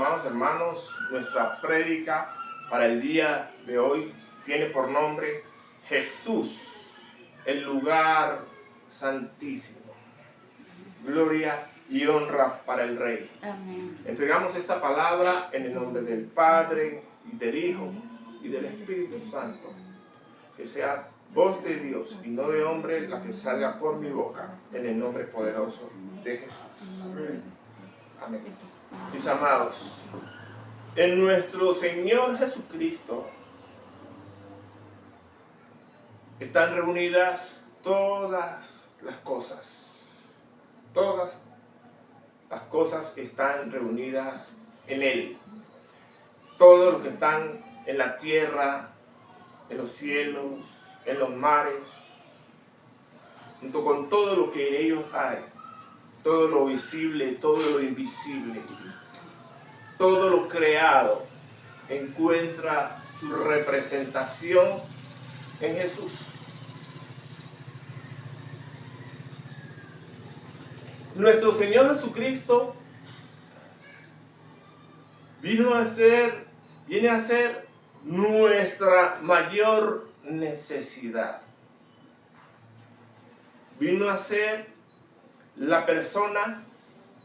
amados hermanos, nuestra prédica para el día de hoy tiene por nombre Jesús, el lugar santísimo. Gloria y honra para el Rey. Amén. Entregamos esta palabra en el nombre del Padre, y del Hijo, y del Espíritu Santo. Que sea voz de Dios y no de hombre la que salga por mi boca, en el nombre poderoso de Jesús. Amén. Mis amados, en nuestro Señor Jesucristo están reunidas todas las cosas. Todas las cosas están reunidas en Él. Todo lo que están en la tierra, en los cielos, en los mares, junto con todo lo que en ellos hay, todo lo visible, todo lo invisible, todo lo creado, encuentra su representación en Jesús. Nuestro Señor Jesucristo viene a ser nuestra mayor necesidad. Vino a ser la persona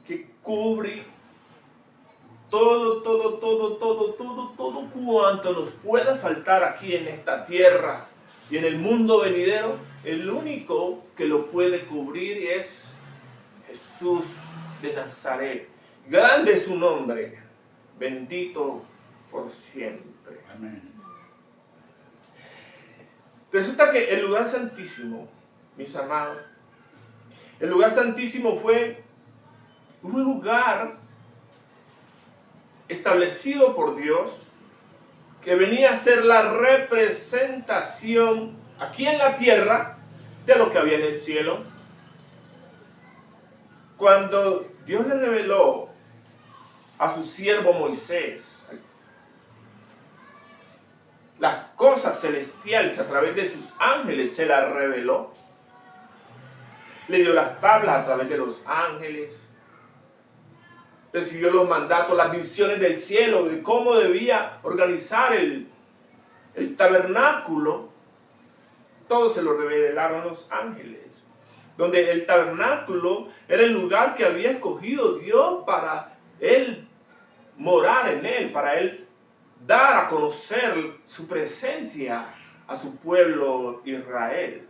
que cubre todo cuanto nos pueda faltar aquí en esta tierra y en el mundo venidero. El único que lo puede cubrir es Jesús de Nazaret. Grande es su nombre, bendito por siempre. Amén. Resulta que el lugar santísimo, mis amados, el lugar santísimo fue un lugar establecido por Dios que venía a ser la representación aquí en la tierra de lo que había en el cielo. Cuando Dios le reveló a su siervo Moisés las cosas celestiales a través de sus ángeles, se las reveló. Le dio las tablas a través de los ángeles. Recibió los mandatos, las visiones del cielo, de cómo debía organizar el tabernáculo. Todo se lo revelaron los ángeles. Donde el tabernáculo era el lugar que había escogido Dios para Él morar en Él, para Él dar a conocer su presencia a su pueblo Israel.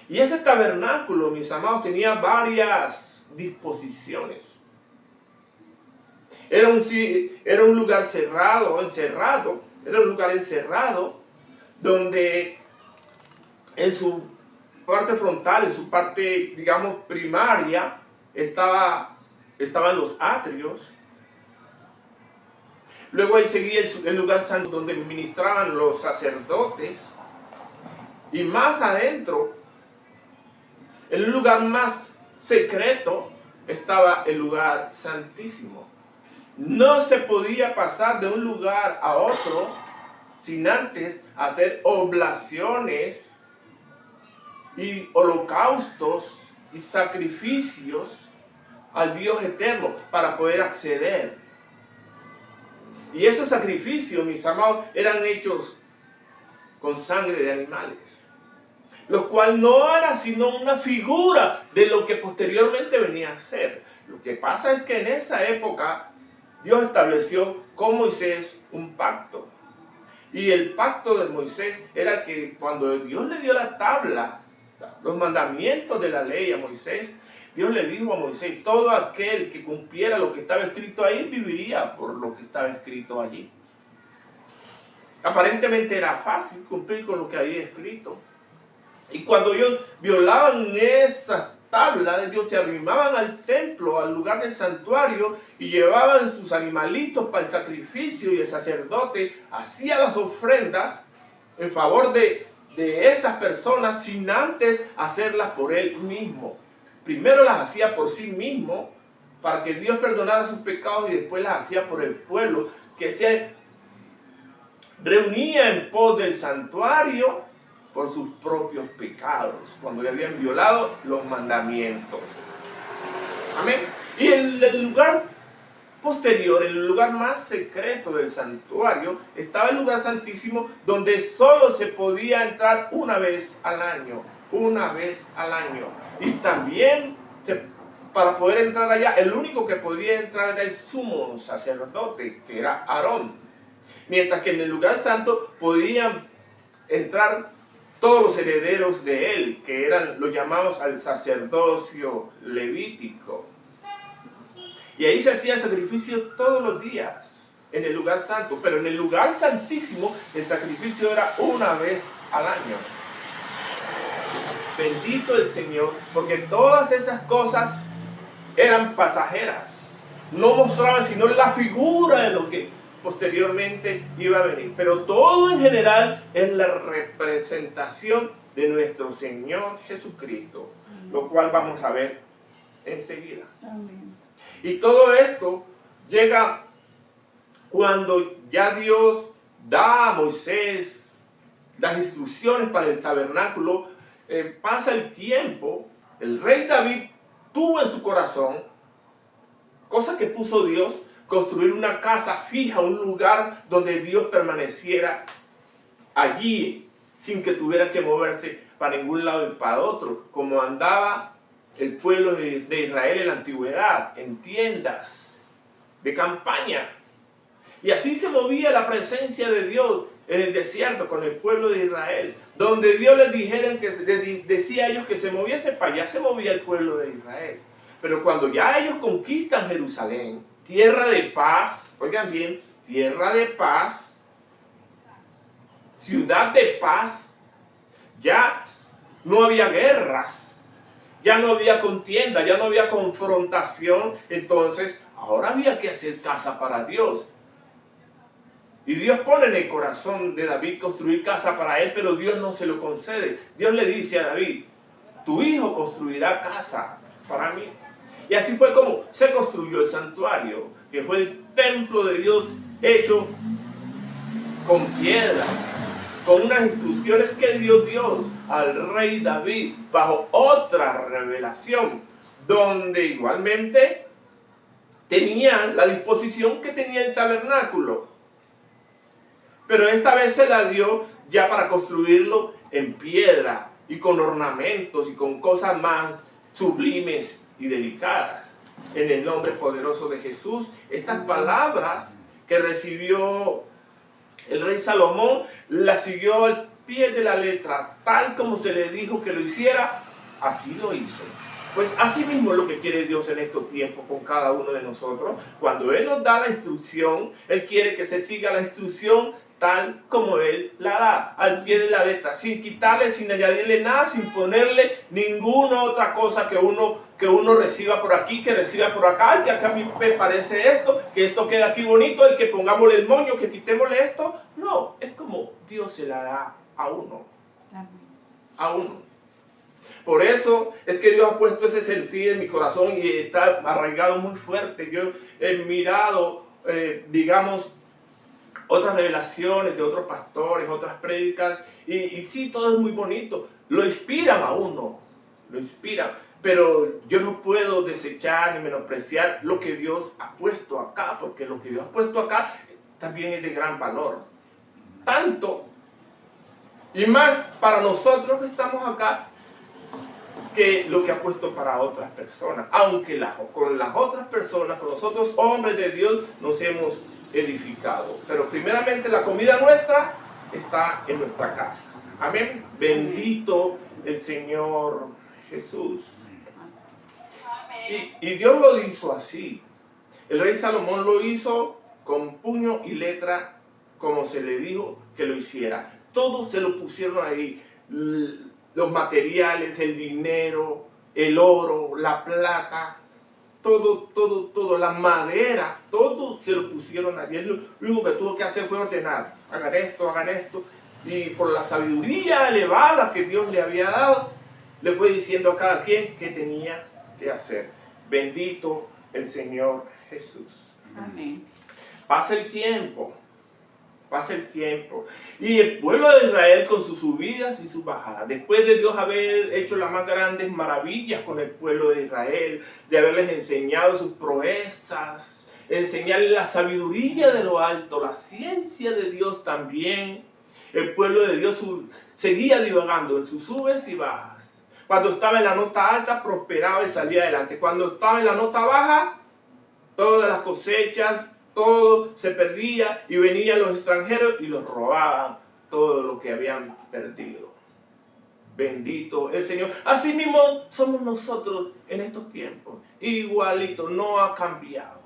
Y ese tabernáculo, mis amados, tenía varias disposiciones. Era un lugar encerrado, donde en su parte frontal, en su parte, digamos, primaria, estaban los atrios. Luego ahí seguía el lugar santo donde ministraban los sacerdotes. Y más adentro, en un lugar más secreto, estaba el lugar santísimo. No se podía pasar de un lugar a otro sin antes hacer oblaciones y holocaustos y sacrificios al Dios eterno para poder acceder. Y esos sacrificios, mis amados, eran hechos con sangre de animales, lo cual no era sino una figura de lo que posteriormente venía a ser. Lo que pasa es que en esa época Dios estableció con Moisés un pacto. Y el pacto de Moisés era que cuando Dios le dio la tabla, los mandamientos de la ley a Moisés, Dios le dijo a Moisés: todo aquel que cumpliera lo que estaba escrito ahí viviría por lo que estaba escrito allí. Aparentemente era fácil cumplir con lo que había escrito. Y cuando ellos violaban esa tabla de Dios, se arrimaban al templo, al lugar del santuario, y llevaban sus animalitos para el sacrificio, y el sacerdote hacía las ofrendas en favor de esas personas sin antes hacerlas por él mismo. Primero las hacía por sí mismo para que Dios perdonara sus pecados, y después las hacía por el pueblo que se reunía en pos del santuario por sus propios pecados, cuando le habían violado los mandamientos. Amén. Y el lugar posterior, en el lugar más secreto del santuario, estaba el lugar santísimo, donde solo se podía entrar una vez al año. Una vez al año. Y también, para poder entrar allá, el único que podía entrar era el sumo sacerdote, que era Aarón. Mientras que en el lugar santo podían entrar todos los herederos de él, que eran los llamados al sacerdocio levítico. Y ahí se hacía sacrificio todos los días, en el lugar santo. Pero en el lugar santísimo, el sacrificio era una vez al año. Bendito el Señor, porque todas esas cosas eran pasajeras. No mostraban sino la figura de lo que posteriormente iba a venir. Pero todo en general es la representación de nuestro Señor Jesucristo, lo cual vamos a ver enseguida. Amén. Y todo esto llega cuando ya Dios da a Moisés las instrucciones para el tabernáculo. Pasa el tiempo, el rey David tuvo en su corazón, cosa que puso Dios, construir una casa fija, un lugar donde Dios permaneciera allí, sin que tuviera que moverse para ningún lado y para otro, como andaba el pueblo de Israel en la antigüedad, en tiendas de campaña. Y así se movía la presencia de Dios en el desierto con el pueblo de Israel. Donde Dios les decía a ellos que se moviese para allá, se movía el pueblo de Israel. Pero cuando ya ellos conquistan Jerusalén, tierra de paz, oigan bien, tierra de paz, ciudad de paz, ya no había guerras, ya no había contienda, ya no había confrontación. Entonces, ahora había que hacer casa para Dios. Y Dios pone en el corazón de David construir casa para él, pero Dios no se lo concede. Dios le dice a David, tu hijo construirá casa para mí. Y así fue como se construyó el santuario, que fue el templo de Dios hecho con piedras, con unas instrucciones que dio Dios al rey David bajo otra revelación, donde igualmente tenían la disposición que tenía el tabernáculo. Pero esta vez se la dio ya para construirlo en piedra y con ornamentos y con cosas más sublimes y delicadas. En el nombre poderoso de Jesús, estas palabras que recibió el rey Salomón, las siguió al pie de la letra, tal como se le dijo que lo hiciera, así lo hizo. Pues así mismo es lo que quiere Dios en estos tiempos con cada uno de nosotros. Cuando Él nos da la instrucción, Él quiere que se siga la instrucción tal como Él la da, al pie de la letra, sin quitarle, sin añadirle nada, sin ponerle ninguna otra cosa que uno reciba por aquí, que reciba por acá, que acá a mí me parece esto, que esto queda aquí bonito, y que pongámosle el moño, que quitémosle esto. No, es como Dios se la da a uno. A uno. Por eso es que Dios ha puesto ese sentir en mi corazón y está arraigado muy fuerte. Yo he mirado, digamos, otras revelaciones de otros pastores, otras prédicas, y sí, todo es muy bonito. Lo inspiran a uno, lo inspiran. Pero yo no puedo desechar ni menospreciar lo que Dios ha puesto acá, porque lo que Dios ha puesto acá también es de gran valor. Tanto y más para nosotros que estamos acá, que lo que ha puesto para otras personas. Aunque con las otras personas, con los otros hombres de Dios, nos hemos edificado. Pero primeramente la comida nuestra está en nuestra casa. Amén. Bendito el Señor Jesús. Y Dios lo hizo así. El rey Salomón lo hizo con puño y letra, como se le dijo que lo hiciera. Todos se lo pusieron ahí. Los materiales, el dinero, el oro, la plata, todo, la madera, todo se lo pusieron allí. Lo único que tuvo que hacer fue ordenar, hagan esto, y por la sabiduría elevada que Dios le había dado, le fue diciendo a cada quien qué tenía que hacer. Bendito el Señor Jesús. Amén. Pasa el tiempo. Y el pueblo de Israel, con sus subidas y sus bajadas, después de Dios haber hecho las más grandes maravillas con el pueblo de Israel, de haberles enseñado sus proezas enseñarle la sabiduría de lo alto, la ciencia de Dios también. El pueblo de Dios seguía divagando en sus subes y bajas. Cuando estaba en la nota alta, prosperaba y salía adelante. Cuando estaba en la nota baja, todas las cosechas, todo se perdía y venían los extranjeros y los robaban todo lo que habían perdido. Bendito el Señor. Así mismo somos nosotros en estos tiempos. Igualito, no ha cambiado.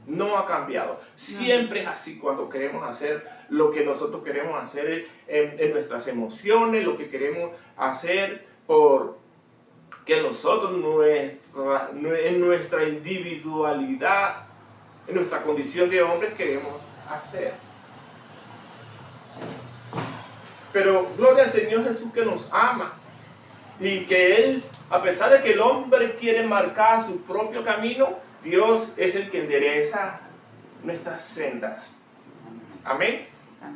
No ha cambiado. Siempre es así cuando queremos hacer lo que nosotros queremos hacer en nuestras emociones, lo que queremos hacer por que nosotros en nuestra individualidad, en nuestra condición de hombres queremos hacer. Pero gloria al Señor Jesús que nos ama y que Él, a pesar de que el hombre quiere marcar su propio camino, Dios es el que endereza nuestras sendas. Amén.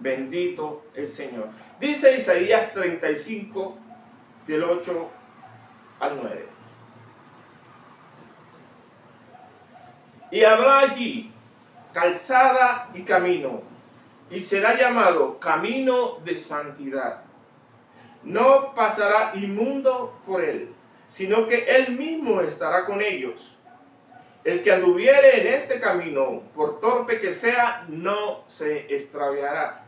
Bendito el Señor. Dice Isaías 35, del 8 al 9. Y habrá allí calzada y camino, y será llamado camino de santidad. No pasará inmundo por él, sino que él mismo estará con ellos. El que anduviere en este camino, por torpe que sea, no se extraviará.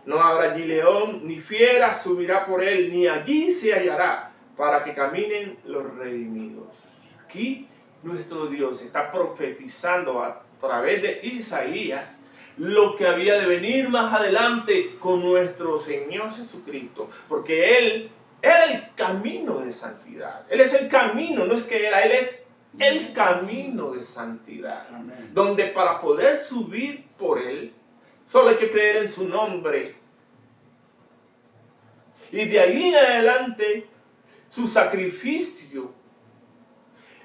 No habrá allí león, ni fiera subirá por él, ni allí se hallará, para que caminen los redimidos. Aquí nuestro Dios está profetizando a través de Isaías lo que había de venir más adelante con nuestro Señor Jesucristo, porque Él era el camino de santidad. Él es el camino, no es que era, Él es el camino de santidad. Amén. Donde para poder subir por Él, solo hay que creer en su nombre. Y de ahí en adelante, su sacrificio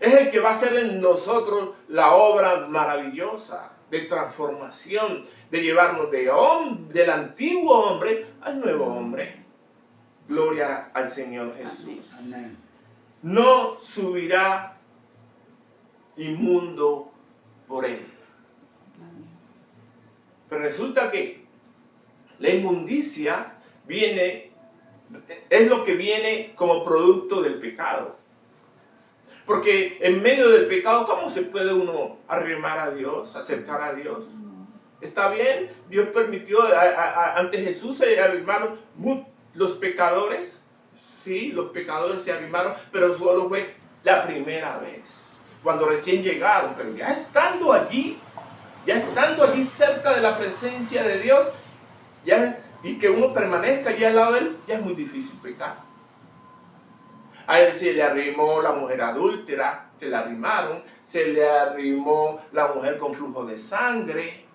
es el que va a hacer en nosotros la obra maravillosa de transformación, de llevarnos del antiguo hombre al nuevo hombre. Gloria al Señor Jesús. Amén. No subirá inmundo por él. Pero resulta que la inmundicia es lo que viene como producto del pecado. Porque en medio del pecado, ¿cómo se puede uno arrimar a Dios, acercar a Dios? ¿Está bien? Dios permitió, ante Jesús se arrimaron los pecadores. Sí, los pecadores se arrimaron, pero solo fue la primera vez, cuando recién llegaron. Pero ya estando allí cerca de la presencia de Dios, y que uno permanezca allí al lado de Él, ya es muy difícil pecar. A él se le arrimó la mujer adúltera, se le arrimaron, se le arrimó la mujer con flujo de sangre,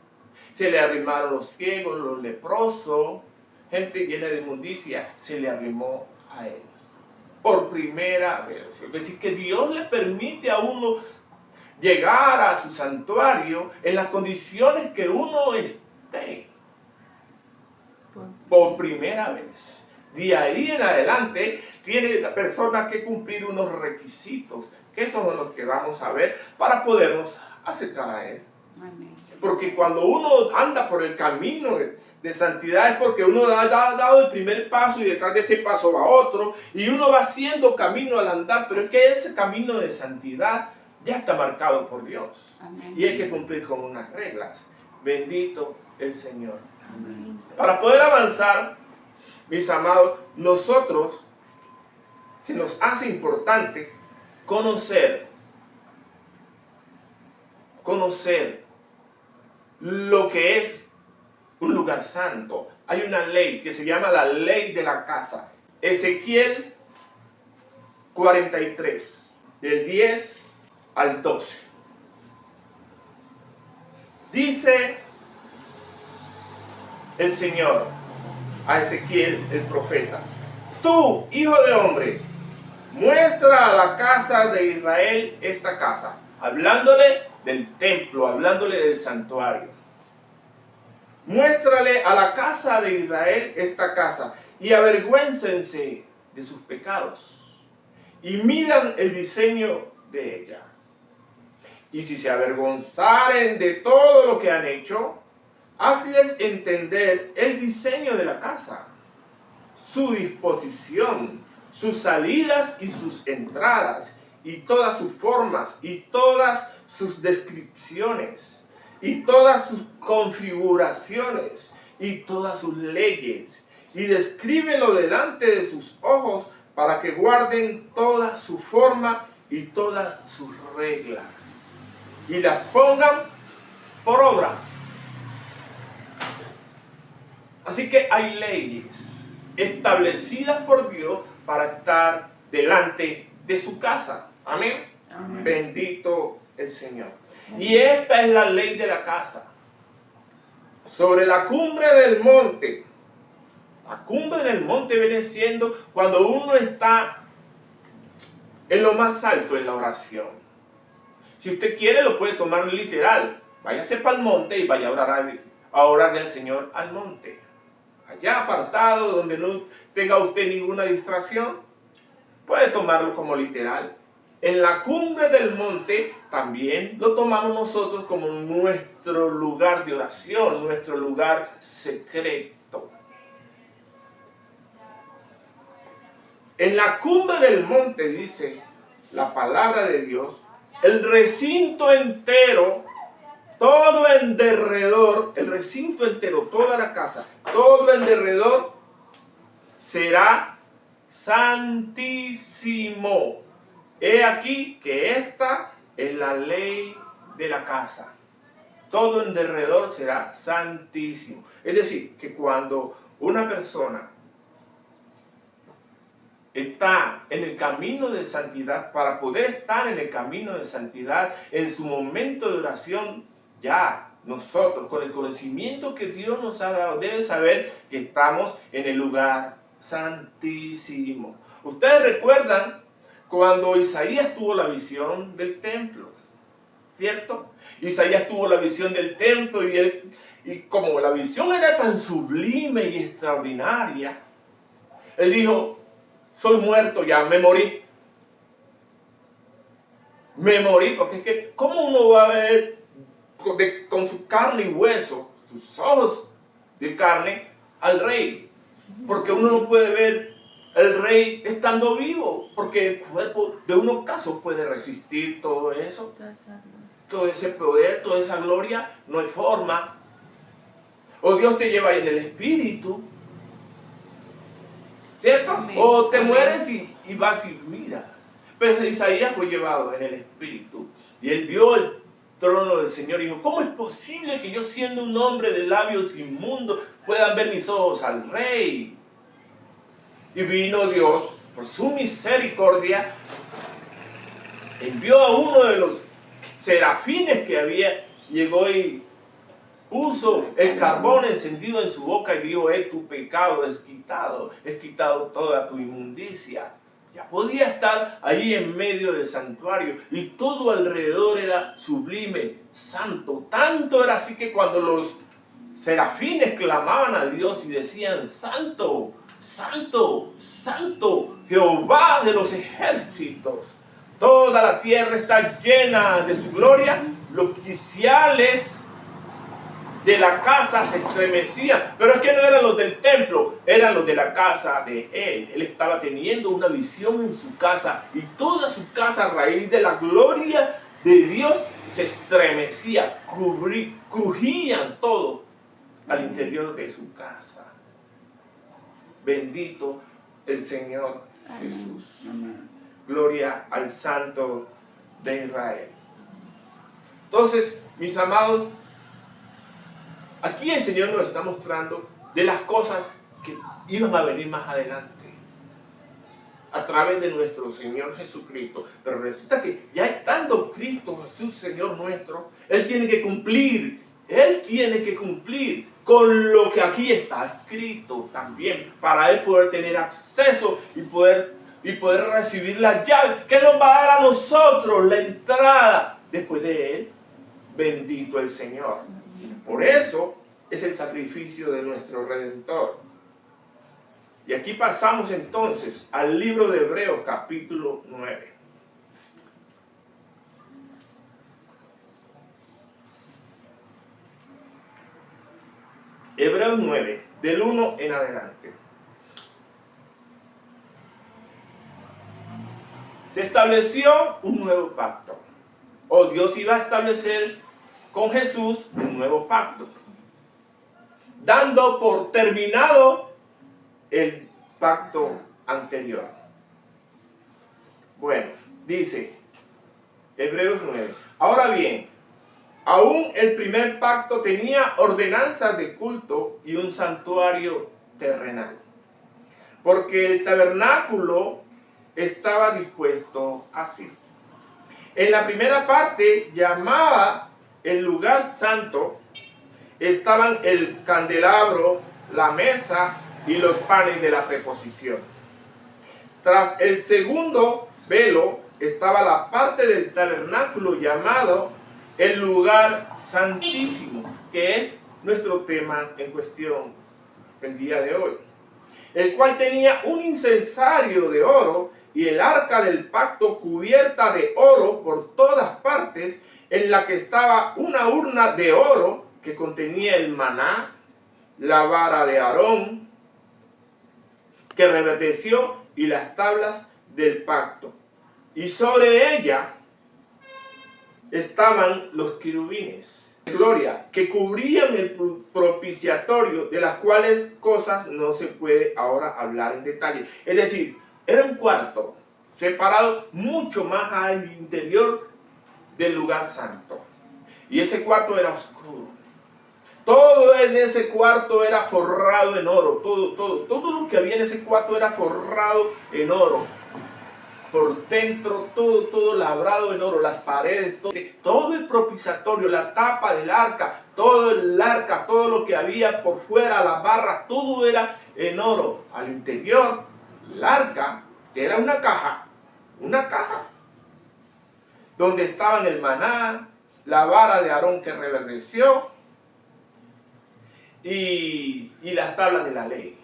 se le arrimaron los ciegos, los leprosos, gente llena de inmundicia, se le arrimó a él. Por primera vez. Es decir, que Dios le permite a uno llegar a su santuario en las condiciones que uno esté. Por primera vez. De ahí en adelante tiene la persona que cumplir unos requisitos, que son los que vamos a ver para podernos acercar a Él. Amén. Porque cuando uno anda por el camino de santidad es porque uno ha dado el primer paso y detrás de ese paso va otro y uno va haciendo camino al andar, pero es que ese camino de santidad ya está marcado por Dios. Amén. Y hay que cumplir con unas reglas. Bendito el Señor. Amén. Para poder avanzar, mis amados, nosotros se nos hace importante conocer lo que es un lugar santo. Hay una ley que se llama la ley de la casa. Ezequiel 43, del 10 al 12. Dice el Señor a Ezequiel el profeta: tú, hijo de hombre, muestra a la casa de Israel esta casa. Hablándole del templo, hablándole del santuario. Muéstrale a la casa de Israel esta casa y avergüéncense de sus pecados y midan el diseño de ella. Y si se avergonzaren de todo lo que han hecho, hazles entender el diseño de la casa, su disposición, sus salidas y sus entradas, y todas sus formas, y todas sus descripciones, y todas sus configuraciones, y todas sus leyes, y descríbelo delante de sus ojos para que guarden toda su forma y todas sus reglas, y las pongan por obra. Así que hay leyes establecidas por Dios para estar delante de su casa. Amén. Amén. Bendito el Señor. Y esta es la ley de la casa. Sobre la cumbre del monte. La cumbre del monte viene siendo cuando uno está en lo más alto en la oración. Si usted quiere lo puede tomar literal. Váyase para el monte y vaya a orarle al Señor al monte. Allá apartado, donde no tenga usted ninguna distracción, puede tomarlo como literal. En la cumbre del monte también lo tomamos nosotros como nuestro lugar de oración, nuestro lugar secreto. En la cumbre del monte, dice la palabra de Dios, el recinto entero, todo en derredor, el recinto entero, toda la casa, todo en derredor será santísimo. He aquí que esta es la ley de la casa. Todo en derredor será santísimo. Es decir, que cuando una persona está en el camino de santidad, para poder estar en el camino de santidad, en su momento de oración, ya nosotros, con el conocimiento que Dios nos ha dado, debe saber que estamos en el lugar santísimo. Ustedes recuerdan cuando Isaías tuvo la visión del templo, ¿cierto? Isaías tuvo la visión del templo y como la visión era tan sublime y extraordinaria, él dijo: soy muerto ya, me morí. Me morí, porque es que, ¿cómo uno va a ver con su carne y hueso, sus ojos de carne, al rey? Porque uno no puede ver al rey estando vivo, porque el cuerpo de un ocaso puede resistir todo eso, todo ese poder, toda esa gloria. No hay forma. O Dios te lleva en el espíritu, ¿cierto? Amén. O te Amén. mueres y vas y miras. Pero Isaías fue llevado en el espíritu y él vio el trono del Señor y dijo: ¿cómo es posible que yo, siendo un hombre de labios inmundos, puedan ver mis ojos al rey? Y vino Dios, por su misericordia, envió a uno de los serafines que había, llegó y puso el carbón encendido en su boca y dijo: tu pecado es quitado toda tu inmundicia. Ya podía estar allí en medio del santuario y todo alrededor era sublime, santo. Tanto era así que cuando los serafines clamaban a Dios y decían: santo, santo, santo, Jehová de los ejércitos, toda la tierra está llena de su gloria, los quiciales de la casa se estremecían. Pero es que no eran los del templo, eran los de la casa de él. Él estaba teniendo una visión en su casa y toda su casa, a raíz de la gloria de Dios, se estremecía, crujían todo al interior de su casa. Bendito el Señor Jesús. Gloria al Santo de Israel. Entonces, mis amados, aquí el Señor nos está mostrando de las cosas que iban a venir más adelante a través de nuestro Señor Jesucristo. Pero resulta que ya estando Cristo Jesús, Señor nuestro, Él tiene que cumplir con lo que aquí está escrito también, para Él poder tener acceso y poder recibir la llave que nos va a dar a nosotros la entrada después de Él. Bendito el Señor. Por eso es el sacrificio de nuestro Redentor. Y aquí pasamos entonces al libro de Hebreos capítulo 9. Hebreos 9, del 1 en adelante. Se estableció un nuevo pacto. O Dios iba a establecer con Jesús un nuevo pacto, dando por terminado el pacto anterior. Bueno, dice Hebreos 9. Ahora bien, aún el primer pacto tenía ordenanzas de culto y un santuario terrenal, porque el tabernáculo estaba dispuesto así. En la primera parte, llamada el lugar santo, estaban el candelabro, la mesa y los panes de la preposición. Tras el segundo velo estaba la parte del tabernáculo llamado el lugar santísimo, que es nuestro tema en cuestión el día de hoy, el cual tenía un incensario de oro y el arca del pacto cubierta de oro por todas partes, en la que estaba una urna de oro que contenía el maná, la vara de Aarón que reverdeció y las tablas del pacto, y sobre ella estaban los querubines de gloria que cubrían el propiciatorio, de las cuales cosas no se puede ahora hablar en detalle. Es decir, era un cuarto separado mucho más al interior del lugar santo, y ese cuarto era oscuro. Todo en ese cuarto era forrado en oro, todo lo que había en ese cuarto era forrado en oro. Por dentro, todo labrado en oro, las paredes, todo el propiciatorio, la tapa del arca, todo el arca, todo lo que había por fuera, las barras, todo era en oro. Al interior, el arca, que era una caja, donde estaban el maná, la vara de Aarón que reverdeció y las tablas de la ley.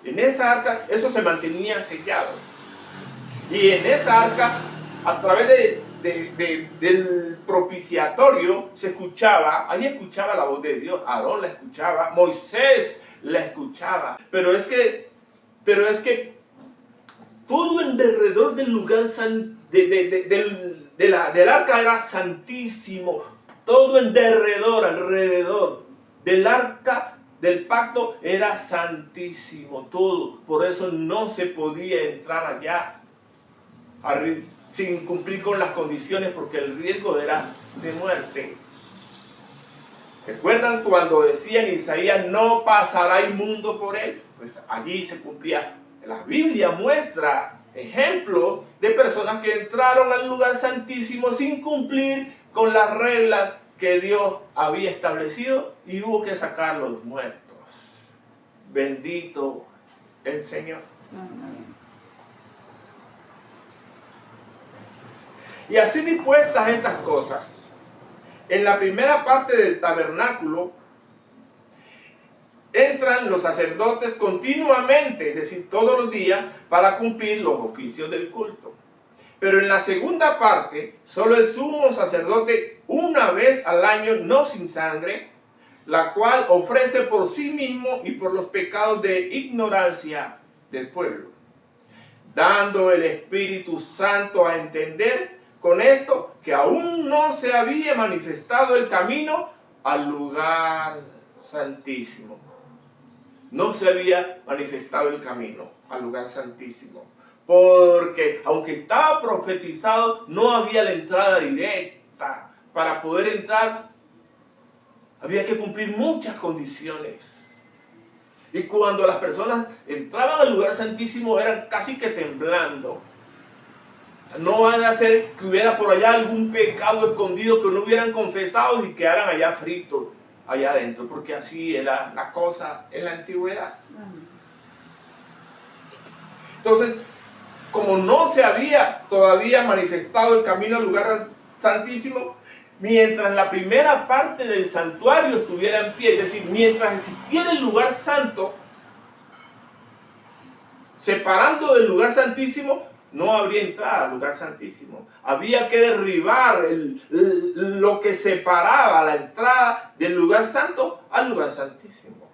En esa arca, eso se mantenía sellado. Y en esa arca, a través del propiciatorio, se escuchaba, ahí escuchaba la voz de Dios. Aarón la escuchaba, Moisés la escuchaba. Pero es que todo alrededor del lugar del arca era santísimo. Todo alrededor del arca del pacto era santísimo, todo. Por eso no se podía entrar allá sin cumplir con las condiciones, porque el riesgo era de muerte. ¿Recuerdan cuando decían Isaías, no pasará inmundo por él? Pues allí se cumplía. La Biblia muestra ejemplos de personas que entraron al lugar santísimo sin cumplir con las reglas que Dios había establecido, y hubo que sacar los muertos. Bendito el Señor. Y así dispuestas estas cosas, en la primera parte del tabernáculo entran los sacerdotes continuamente, es decir, todos los días, para cumplir los oficios del culto. Pero en la segunda parte, solo el sumo sacerdote una vez al año, no sin sangre, la cual ofrece por sí mismo y por los pecados de ignorancia del pueblo, dando el Espíritu Santo a entender con esto que aún no se había manifestado el camino al lugar santísimo. No se había manifestado el camino al lugar santísimo, porque aunque estaba profetizado, no había la entrada directa. Para poder entrar había que cumplir muchas condiciones. Y cuando las personas entraban al lugar santísimo, eran casi que temblando. No van a ser que hubiera por allá algún pecado escondido que no hubieran confesado y quedaran allá fritos, allá adentro, porque así era la cosa en la antigüedad. Entonces, como no se había todavía manifestado el camino al lugar santísimo, mientras la primera parte del santuario estuviera en pie, es decir, mientras existiera el lugar santo, separando del lugar santísimo, no habría entrada al lugar santísimo. Había que derribar lo que separaba la entrada del lugar santo al lugar santísimo.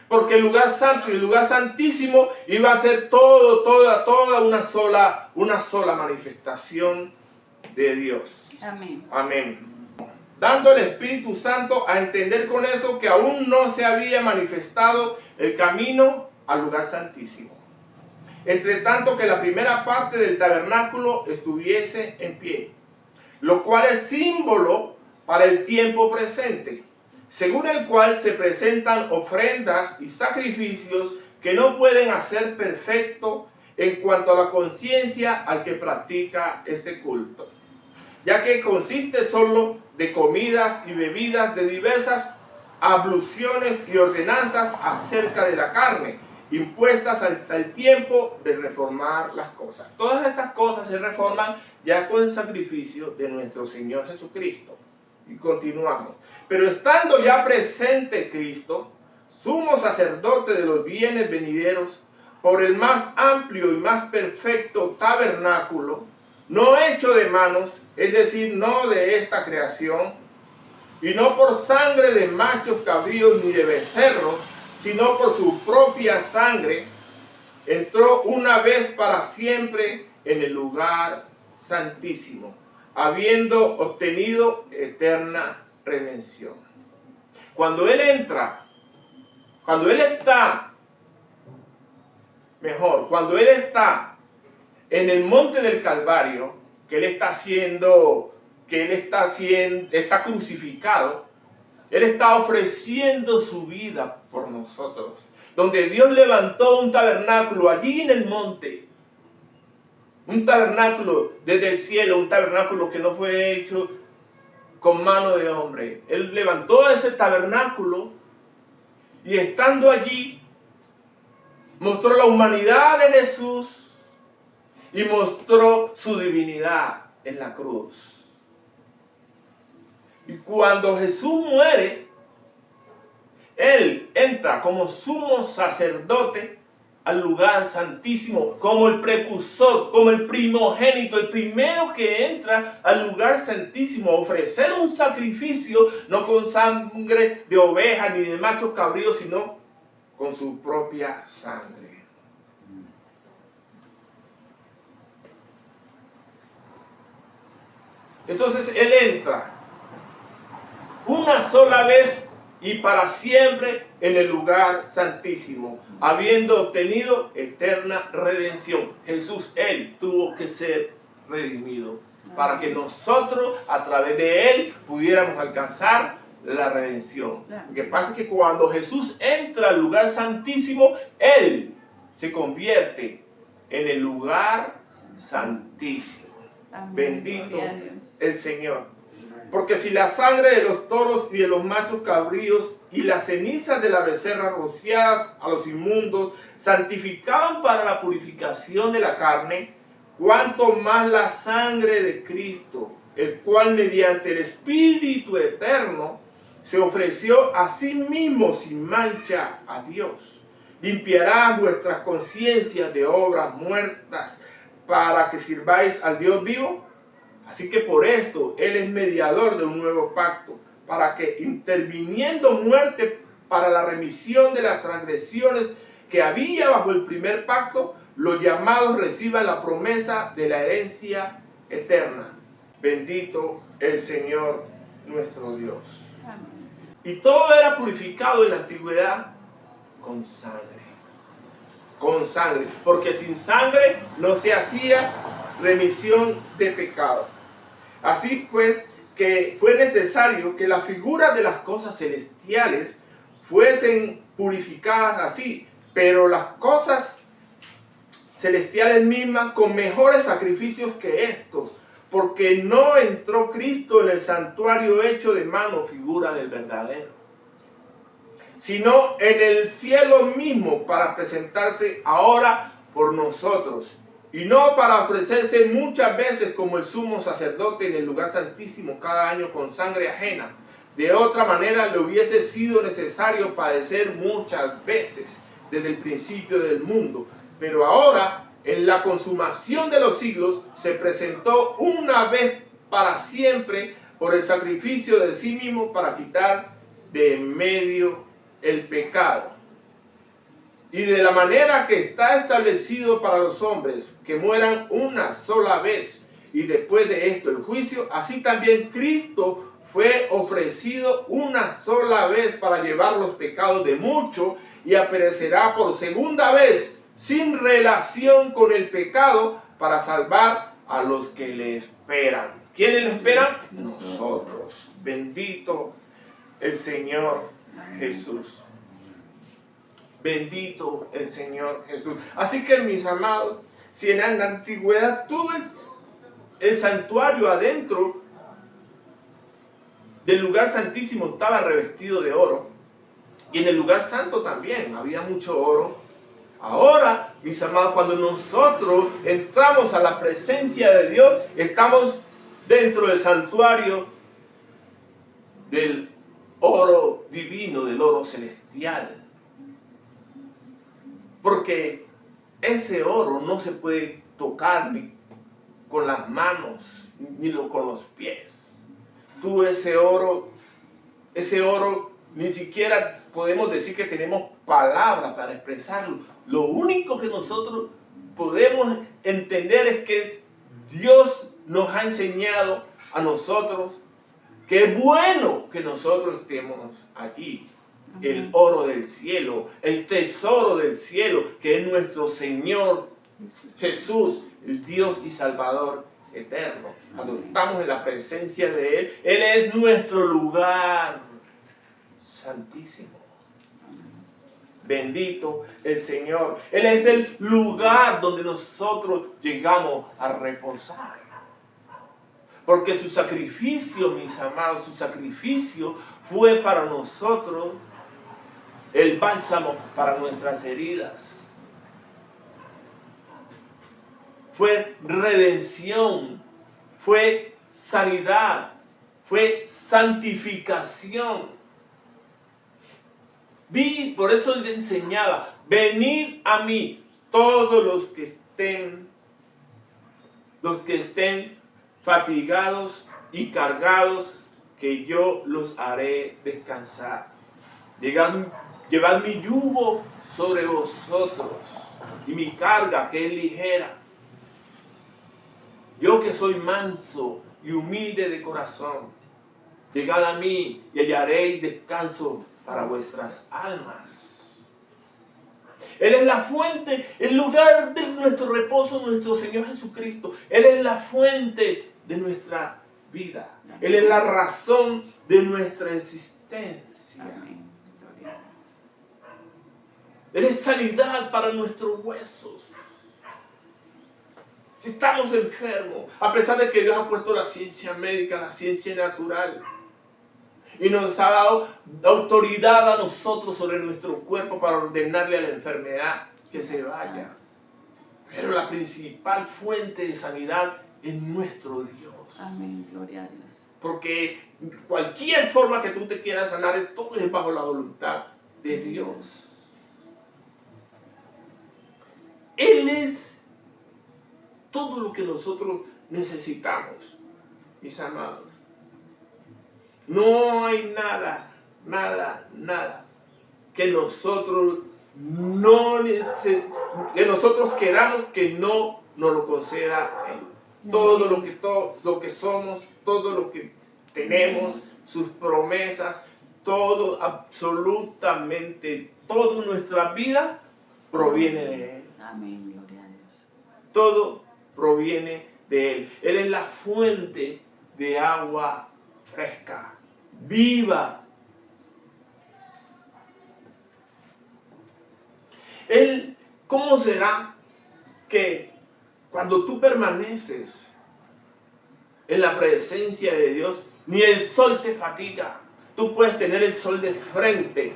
Porque el lugar santo y el lugar santísimo iba a ser toda una sola manifestación de Dios. Amén. Amén. Dando al Espíritu Santo a entender con eso que aún no se había manifestado el camino al lugar santísimo. Entre tanto que la primera parte del tabernáculo estuviese en pie, lo cual es símbolo para el tiempo presente, según el cual se presentan ofrendas y sacrificios que no pueden hacer perfecto en cuanto a la conciencia al que practica este culto, ya que consiste solo de comidas y bebidas de diversas abluciones y ordenanzas acerca de la carne, impuestas hasta el tiempo de reformar las cosas. Todas estas cosas se reforman ya con el sacrificio de nuestro Señor Jesucristo. Y continuamos. Pero estando ya presente Cristo, sumo sacerdote de los bienes venideros, por el más amplio y más perfecto tabernáculo, no hecho de manos, es decir, no de esta creación, y no por sangre de machos cabríos ni de becerros, sino por su propia sangre, entró una vez para siempre en el lugar santísimo, habiendo obtenido eterna redención. Cuando Él entra, cuando Él está en el monte del Calvario, que Él está crucificado, Él está ofreciendo su vida por nosotros. Donde Dios levantó un tabernáculo allí en el monte. Un tabernáculo desde el cielo, un tabernáculo que no fue hecho con mano de hombre. Él levantó ese tabernáculo y estando allí mostró la humanidad de Jesús y mostró su divinidad en la cruz. Y cuando Jesús muere, Él entra como sumo sacerdote al lugar santísimo, como el precursor, como el primogénito, el primero que entra al lugar santísimo a ofrecer un sacrificio, no con sangre de oveja ni de machos cabríos, sino con su propia sangre. Entonces Él entra una sola vez y para siempre en el lugar santísimo, habiendo obtenido eterna redención. Jesús, Él tuvo que ser redimido para que nosotros a través de Él pudiéramos alcanzar la redención. Lo que pasa es que cuando Jesús entra al lugar santísimo, Él se convierte en el lugar santísimo. Amén. Bendito el Señor. Porque si la sangre de los toros y de los machos cabríos y las cenizas de la becerra rociadas a los inmundos santificaban para la purificación de la carne, cuanto más la sangre de Cristo, el cual mediante el Espíritu eterno se ofreció a sí mismo sin mancha a Dios, limpiará vuestras conciencias de obras muertas para que sirváis al Dios vivo. Así que por esto Él es mediador de un nuevo pacto, para que interviniendo muerte para la remisión de las transgresiones que había bajo el primer pacto, los llamados reciban la promesa de la herencia eterna. Bendito el Señor nuestro Dios. Amén. Y todo era purificado en la antigüedad con sangre. Con sangre, porque sin sangre no se hacía remisión de pecado. Así pues, que fue necesario que las figuras de las cosas celestiales fuesen purificadas así, pero las cosas celestiales mismas con mejores sacrificios que estos, porque no entró Cristo en el santuario hecho de mano, figura del verdadero, sino en el cielo mismo para presentarse ahora por nosotros, y no para ofrecerse muchas veces como el sumo sacerdote en el lugar santísimo cada año con sangre ajena. De otra manera le hubiese sido necesario padecer muchas veces desde el principio del mundo. Pero ahora en la consumación de los siglos, se presentó una vez para siempre por el sacrificio de sí mismo para quitar de en medio el pecado. Y de la manera que está establecido para los hombres, que mueran una sola vez, y después de esto el juicio, así también Cristo fue ofrecido una sola vez para llevar los pecados de muchos, y aparecerá por segunda vez, sin relación con el pecado, para salvar a los que le esperan. ¿Quiénes le esperan? Nosotros. Bendito el Señor Jesús. Bendito el Señor Jesús. Así que, mis amados, si en la antigüedad todo el santuario adentro del lugar santísimo estaba revestido de oro, y en el lugar santo también había mucho oro, ahora, mis amados, cuando nosotros entramos a la presencia de Dios, estamos dentro del santuario del oro divino, del oro celestial. Porque ese oro no se puede tocar ni con las manos, ni con los pies. Tú ese oro ni siquiera podemos decir que tenemos palabras para expresarlo. Lo único que nosotros podemos entender es que Dios nos ha enseñado a nosotros que es bueno que nosotros estemos allí. El oro del cielo, el tesoro del cielo, que es nuestro Señor Jesús, el Dios y Salvador eterno. Cuando estamos en la presencia de Él, Él es nuestro lugar santísimo. Bendito el Señor. Él es el lugar donde nosotros llegamos a reposar. Porque su sacrificio, mis amados, su sacrificio fue para nosotros el bálsamo para nuestras heridas. Fue redención, fue sanidad, fue santificación. Por eso él enseñaba: venid a mí todos los que estén fatigados y cargados, que yo los haré descansar. Llevad mi yugo sobre vosotros y mi carga, que es ligera. Yo que soy manso y humilde de corazón, llegad a mí y hallaréis descanso para vuestras almas. Él es la fuente, el lugar de nuestro reposo, nuestro Señor Jesucristo. Él es la fuente de nuestra vida. Él es la razón de nuestra existencia. Él es sanidad para nuestros huesos. Si estamos enfermos, a pesar de que Dios ha puesto la ciencia médica, la ciencia natural, y nos ha dado autoridad a nosotros sobre nuestro cuerpo para ordenarle a la enfermedad que se vaya. Pero la principal fuente de sanidad es nuestro Dios. Amén, gloria a Dios. Porque cualquier forma que tú te quieras sanar, todo es bajo la voluntad de Dios. Él es todo lo que nosotros necesitamos, mis amados. No hay nada que nosotros que nosotros queramos que no nos lo conceda Él. Todo lo que somos, todo lo que tenemos, sus promesas, todo, absolutamente toda nuestra vida proviene de Él. Amén, gloria a Dios. Todo proviene de Él. Él es la fuente de agua fresca, viva. Él, ¿cómo será que cuando tú permaneces en la presencia de Dios, ni el sol te fatiga? Tú puedes tener el sol de frente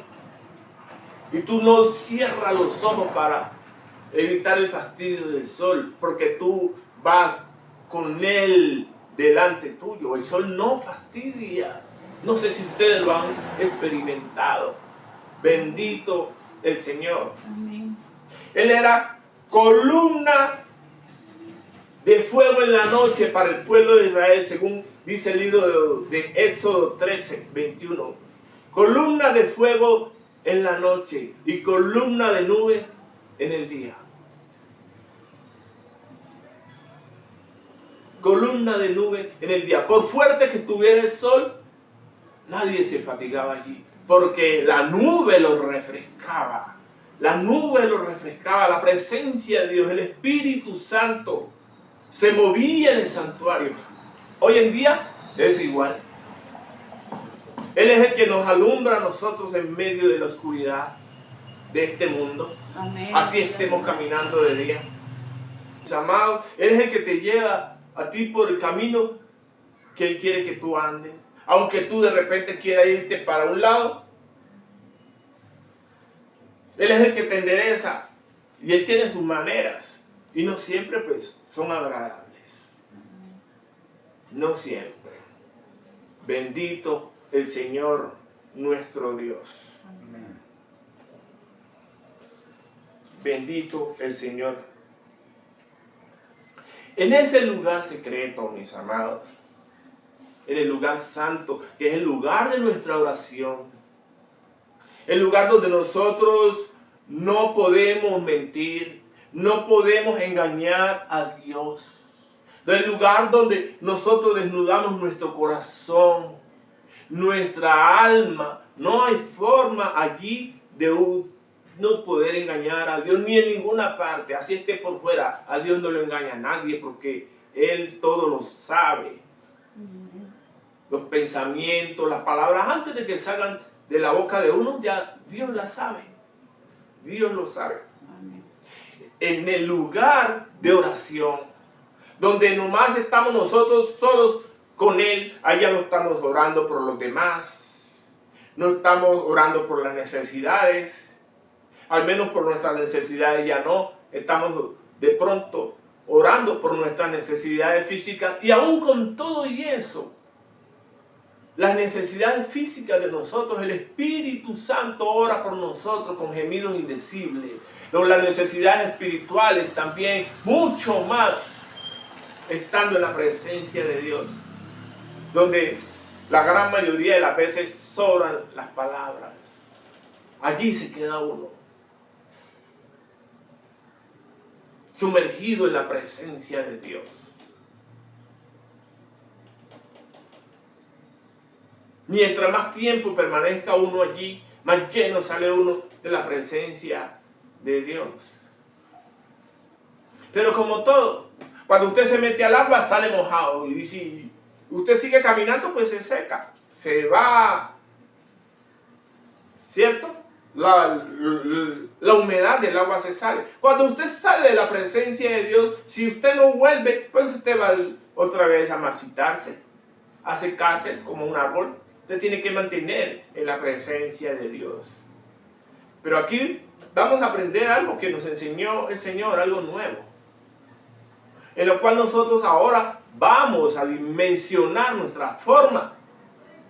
y tú no cierras los ojos para evitar el fastidio del sol, porque tú vas con él delante tuyo. El sol no fastidia. No sé si ustedes lo han experimentado. Bendito el Señor. Amén. Él era columna de fuego en la noche para el pueblo de Israel, según dice el libro de Éxodo 13, 21. Columna de fuego en la noche y columna de nube en el día. Columna de nube en el día. Por fuerte que estuviera el sol, nadie se fatigaba allí, porque la nube lo refrescaba. La nube lo refrescaba, la presencia de Dios, el Espíritu Santo se movía en el santuario. Hoy en día es igual. Él es el que nos alumbra a nosotros en medio de la oscuridad de este mundo. Amén. Así estemos caminando de día. Mis amados, Él es el que te lleva a ti por el camino que Él quiere que tú andes. Aunque tú de repente quieras irte para un lado, Él es el que te endereza. Y Él tiene sus maneras. Y no siempre pues son agradables. No siempre. Bendito el Señor nuestro Dios. Amén. Bendito el Señor. En ese lugar secreto, mis amados, en el lugar santo, que es el lugar de nuestra oración, el lugar donde nosotros no podemos mentir, no podemos engañar a Dios, el lugar donde nosotros desnudamos nuestro corazón, nuestra alma. No hay forma allí de no poder engañar a Dios, ni en ninguna parte. Así esté por fuera, a Dios no lo engaña a nadie, porque Él todo lo sabe. Los pensamientos, las palabras, antes de que salgan de la boca de uno, ya Dios las sabe. Dios lo sabe. Amén. En el lugar de oración, donde nomás estamos nosotros solos con Él, allá no estamos orando por los demás, no estamos orando por las necesidades, al menos por nuestras necesidades ya no, estamos de pronto orando por nuestras necesidades físicas, y aún con todo y eso, las necesidades físicas de nosotros, el Espíritu Santo ora por nosotros con gemidos indecibles. Las necesidades espirituales también, mucho más, estando en la presencia de Dios, donde la gran mayoría de las veces sobran las palabras. Allí se queda uno, sumergido en la presencia de Dios. Mientras más tiempo permanezca uno allí, más lleno sale uno de la presencia de Dios. Pero como todo, cuando usted se mete al agua sale mojado, y si usted sigue caminando pues se seca, se va, ¿cierto? La humedad del agua se sale. Cuando usted sale de la presencia de Dios, si usted no vuelve, pues usted va otra vez a marchitarse, a secarse como un árbol. Usted tiene que mantener en la presencia de Dios. Pero aquí vamos a aprender algo que nos enseñó el Señor, algo nuevo, en lo cual nosotros ahora vamos a dimensionar nuestra forma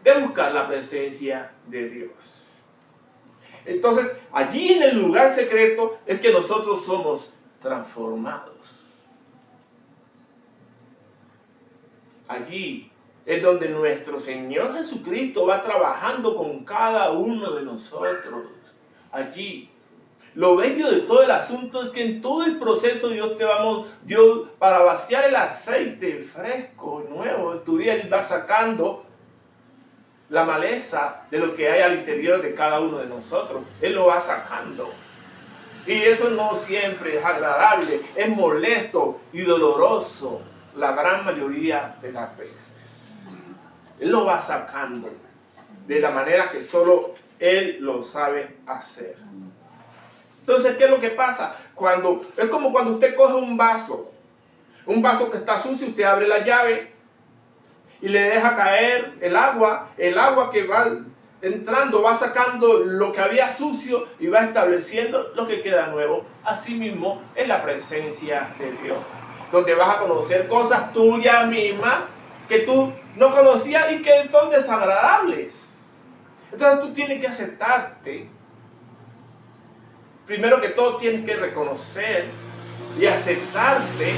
de buscar la presencia de Dios. Entonces, allí en el lugar secreto es que nosotros somos transformados. Allí es donde nuestro Señor Jesucristo va trabajando con cada uno de nosotros. Allí. Lo bello de todo el asunto es que en todo el proceso Dios para vaciar el aceite fresco, nuevo, tu vida, Él va sacando la maleza de lo que hay al interior de cada uno de nosotros. Él lo va sacando. Y eso no siempre es agradable, es molesto y doloroso la gran mayoría de las veces. Él lo va sacando de la manera que solo Él lo sabe hacer. Entonces, ¿qué es lo que pasa? Es como cuando usted coge un vaso que está sucio, usted abre la llave y le deja caer el agua que va entrando, va sacando lo que había sucio y va estableciendo lo que queda nuevo. Así mismo es la presencia de Dios, donde vas a conocer cosas tuyas mismas que tú no conocías y que son desagradables. Entonces tú tienes que aceptarte. Primero que todo tienes que reconocer y aceptarte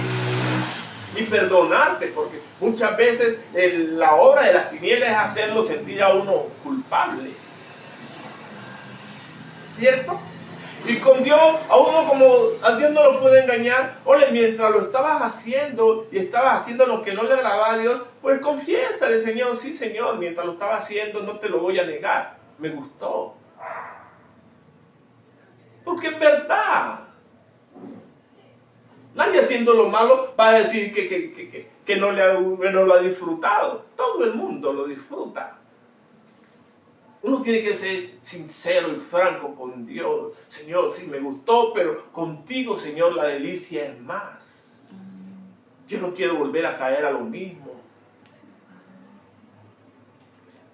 y perdonarte, porque muchas veces la obra de las tinieblas es hacerlo sentir a uno culpable, ¿cierto? Y con Dios, a uno como a Dios no lo puede engañar. Oye, mientras lo estabas haciendo y estabas haciendo lo que no le agradaba a Dios, pues confiésale, Señor, sí, Señor, mientras lo estaba haciendo no te lo voy a negar, me gustó. Porque es verdad. Nadie haciendo lo malo va a decir que no lo ha disfrutado. Todo el mundo lo disfruta. Uno tiene que ser sincero y franco con Dios. Señor, sí me gustó, pero contigo, Señor, la delicia es más. Yo no quiero volver a caer a lo mismo.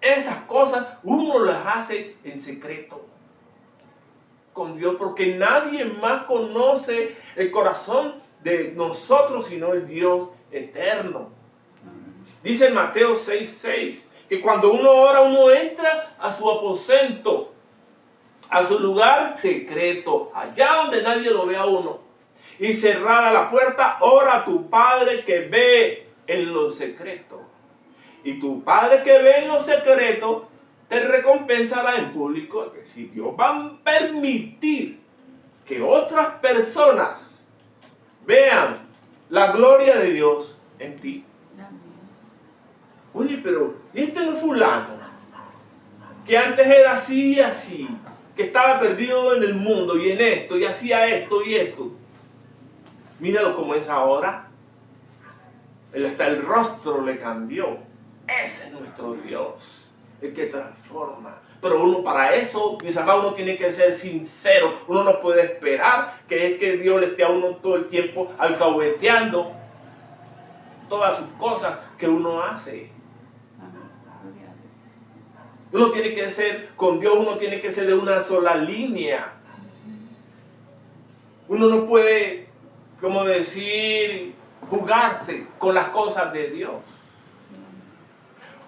Esas cosas uno las hace en secreto con Dios, porque nadie más conoce el corazón de nosotros sino el Dios eterno. Dice en Mateo 6:6 que cuando uno ora, uno entra a su aposento, a su lugar secreto, allá donde nadie lo ve a uno, y cerrada la puerta, ora a tu Padre que ve en lo secreto. Y tu Padre que ve en lo secreto te recompensará en público. Es decir, Dios va a permitir que otras personas vean la gloria de Dios en ti. Oye, pero ¿y este no es fulano? Que antes era así y así, que estaba perdido en el mundo y en esto, y hacía esto y esto. Míralo como es ahora. Hasta el rostro le cambió. Ese es nuestro Dios, el que transforma. Pero uno para eso, mis amados, uno tiene que ser sincero. Uno no puede esperar que es que Dios le esté a uno todo el tiempo alcahueteando todas sus cosas que uno hace. Uno tiene que ser, con Dios uno tiene que ser de una sola línea. Uno no puede, como decir, jugarse con las cosas de Dios.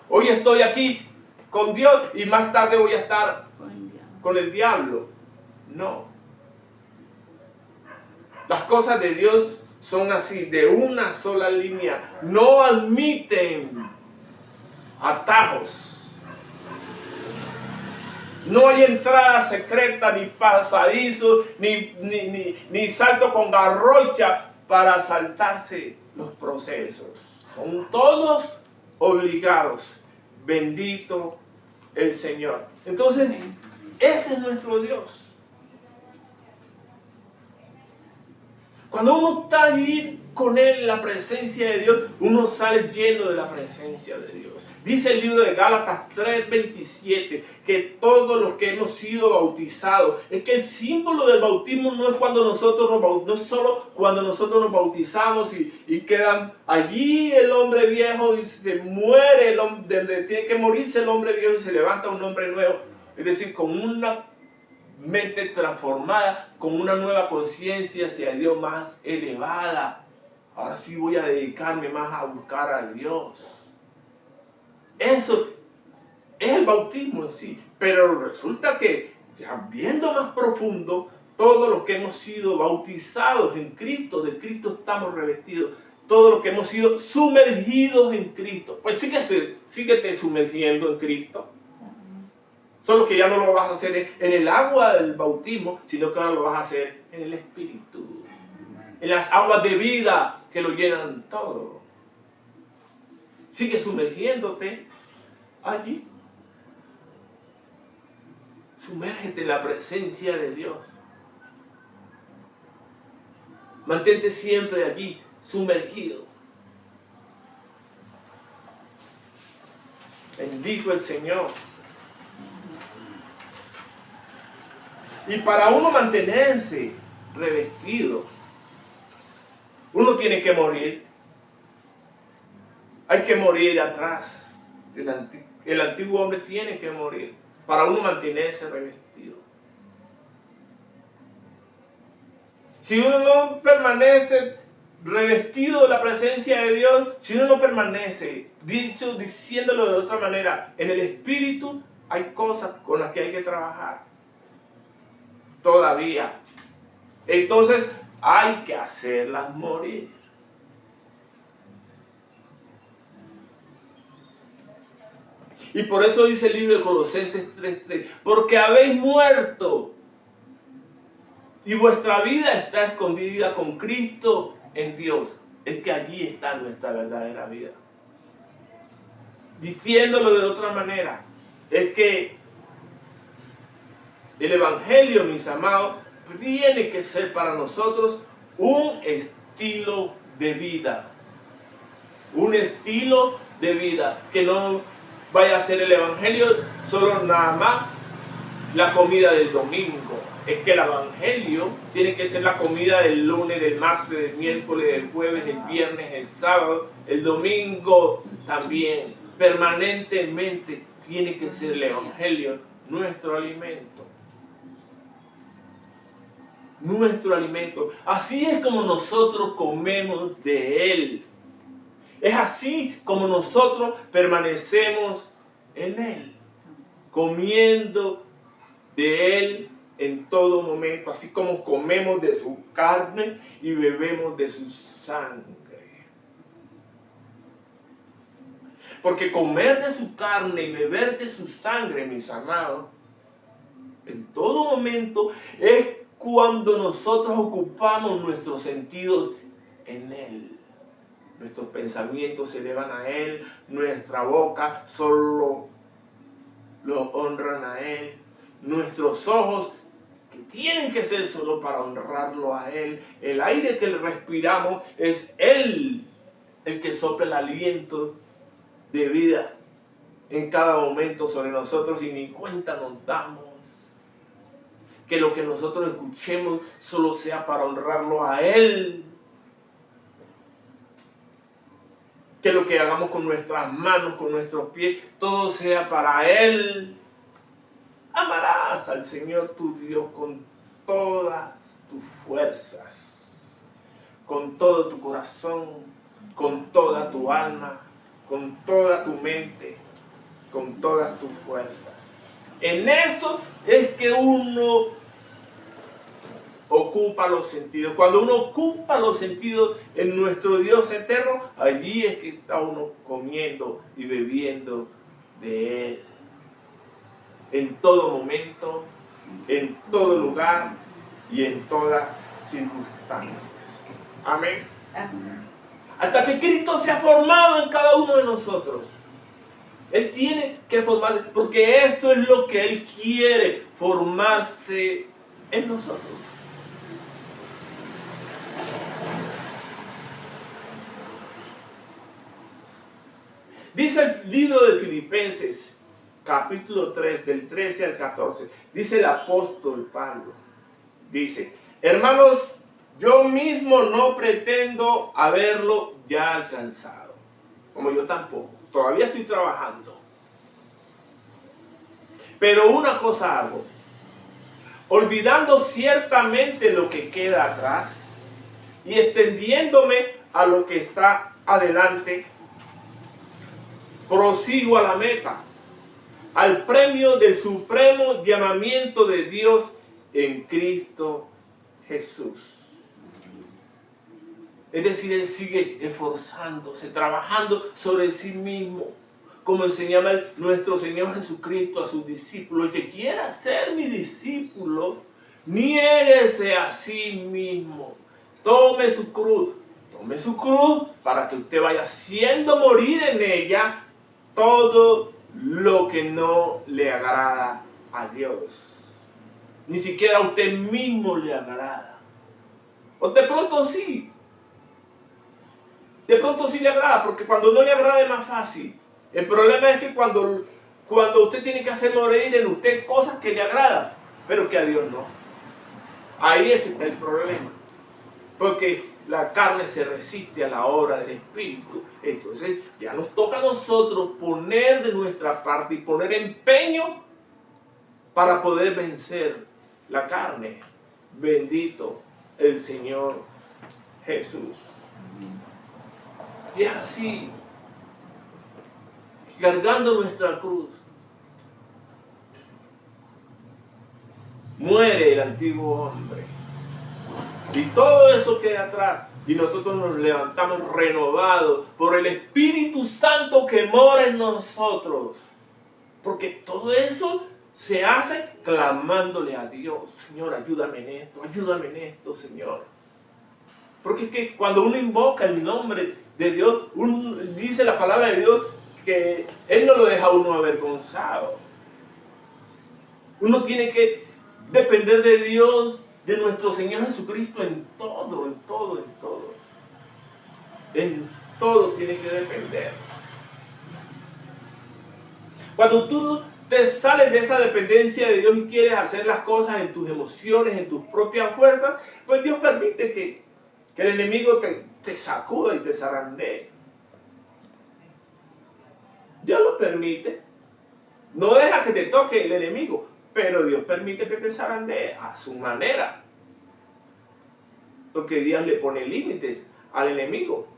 Hoy estoy aquí con Dios y más tarde voy a estar con el diablo. No. Las cosas de Dios son así, de una sola línea. No admiten atajos. No hay entrada secreta, ni pasadizo, ni salto con garrocha para saltarse los procesos. Son todos obligados. Bendito el Señor. Entonces, ese es nuestro Dios. Cuando uno está allí con Él en la presencia de Dios, uno sale lleno de la presencia de Dios. Dice el libro de Gálatas 3:27 que todos los que hemos sido bautizados, es que el símbolo del bautismo no es cuando nosotros no es solo cuando nosotros nos bautizamos y quedan allí el hombre viejo y se muere, tiene que morirse el hombre viejo y se levanta un hombre nuevo. Es decir, con una mente transformada, con una nueva conciencia hacia Dios más elevada. Ahora sí voy a dedicarme más a buscar a Dios. Eso es el bautismo en sí. Pero resulta que, ya viendo más profundo, todos los que hemos sido bautizados en Cristo, de Cristo estamos revestidos. Todos los que hemos sido sumergidos en Cristo. Pues síguete sumergiendo en Cristo. Solo que ya no lo vas a hacer en el agua del bautismo, sino que ahora lo vas a hacer en el Espíritu. En las aguas de vida que lo llenan todo. Sigue sumergiéndote allí. Sumérgete en la presencia de Dios. Mantente siempre allí, sumergido. Bendigo el Señor. Y para uno mantenerse revestido, uno tiene que morir. Hay que morir atrás. El antiguo hombre tiene que morir para uno mantenerse revestido. Si uno no permanece revestido de la presencia de Dios, si uno no permanece, diciéndolo de otra manera, en el Espíritu, hay cosas con las que hay que trabajar. Todavía. Entonces, hay que hacerlas morir. Y por eso dice el libro de Colosenses 3:3, porque habéis muerto y vuestra vida está escondida con Cristo en Dios. Es que allí está nuestra verdadera vida. Diciéndolo de otra manera, es que el Evangelio, mis amados, tiene que ser para nosotros un estilo de vida. Un estilo de vida. Que no vaya a ser el Evangelio solo nada más la comida del domingo. Es que el Evangelio tiene que ser la comida del lunes, del martes, del miércoles, del jueves, el viernes, el sábado, el domingo también. Permanentemente tiene que ser el Evangelio nuestro alimento. Nuestro alimento. Así es como nosotros comemos de Él. Es así como nosotros permanecemos en Él, comiendo de Él en todo momento, así como comemos de su carne y bebemos de su sangre. Porque comer de su carne y beber de su sangre, mis amados, en todo momento es cuando nosotros ocupamos nuestros sentidos en Él. Nuestros pensamientos se elevan a Él, nuestra boca solo lo honran a Él, nuestros ojos que tienen que ser solo para honrarlo a Él, el aire que respiramos es Él el que sopla el aliento de vida en cada momento sobre nosotros y ni cuenta nos damos. Que lo que nosotros escuchemos solo sea para honrarlo a Él. Que lo que hagamos con nuestras manos, con nuestros pies, todo sea para Él. Amarás al Señor tu Dios con todas tus fuerzas, con todo tu corazón, con toda tu alma, con toda tu mente, con todas tus fuerzas. En eso es que uno ocupa los sentidos. Cuando uno ocupa los sentidos en nuestro Dios eterno, allí es que está uno comiendo y bebiendo de Él. En todo momento, en todo lugar y en todas circunstancias. Amén. Hasta que Cristo se ha formado en cada uno de nosotros. Él tiene que formarse, porque eso es lo que Él quiere, formarse en nosotros. Dice el libro de Filipenses, capítulo 3, del 13 al 14, dice el apóstol Pablo, dice, hermanos, yo mismo no pretendo haberlo ya alcanzado, como yo tampoco, todavía estoy trabajando. Pero una cosa hago, olvidando ciertamente lo que queda atrás y extendiéndome a lo que está adelante, prosigo a la meta, al premio del supremo llamamiento de Dios en Cristo Jesús. Es decir, Él sigue esforzándose, trabajando sobre sí mismo, como enseñaba nuestro Señor Jesucristo a sus discípulos. El que quiera ser mi discípulo, niéguese a sí mismo, tome su cruz para que usted vaya haciendo morir en ella todo lo que no le agrada a Dios. Ni siquiera a usted mismo le agrada. O de pronto sí. De pronto sí le agrada, porque cuando no le agrada es más fácil. El problema es que cuando usted tiene que hacer morir en usted cosas que le agradan, pero que a Dios no. Ahí es que está el problema. Porque la carne se resiste a la obra del Espíritu. Entonces ya nos toca a nosotros poner de nuestra parte y poner empeño para poder vencer la carne. Bendito el Señor Jesús. Y es así, cargando nuestra cruz, muere el antiguo hombre y todo eso queda atrás. Y nosotros nos levantamos renovados por el Espíritu Santo que mora en nosotros. Porque todo eso se hace clamándole a Dios. Señor, ayúdame en esto, Señor. Porque es que cuando uno invoca el nombre de Dios, uno dice la palabra de Dios que Él no lo deja a uno avergonzado. Uno tiene que depender de Dios, de nuestro Señor Jesucristo en todo, en todo, en todo. En todo tiene que depender. Cuando tú te sales de esa dependencia de Dios y quieres hacer las cosas en tus emociones, en tus propias fuerzas, pues Dios permite que el enemigo te sacuda y te zarandee. Dios lo permite. No deja que te toque el enemigo, pero Dios permite que te zarandee a su manera. Porque Dios le pone límites al enemigo.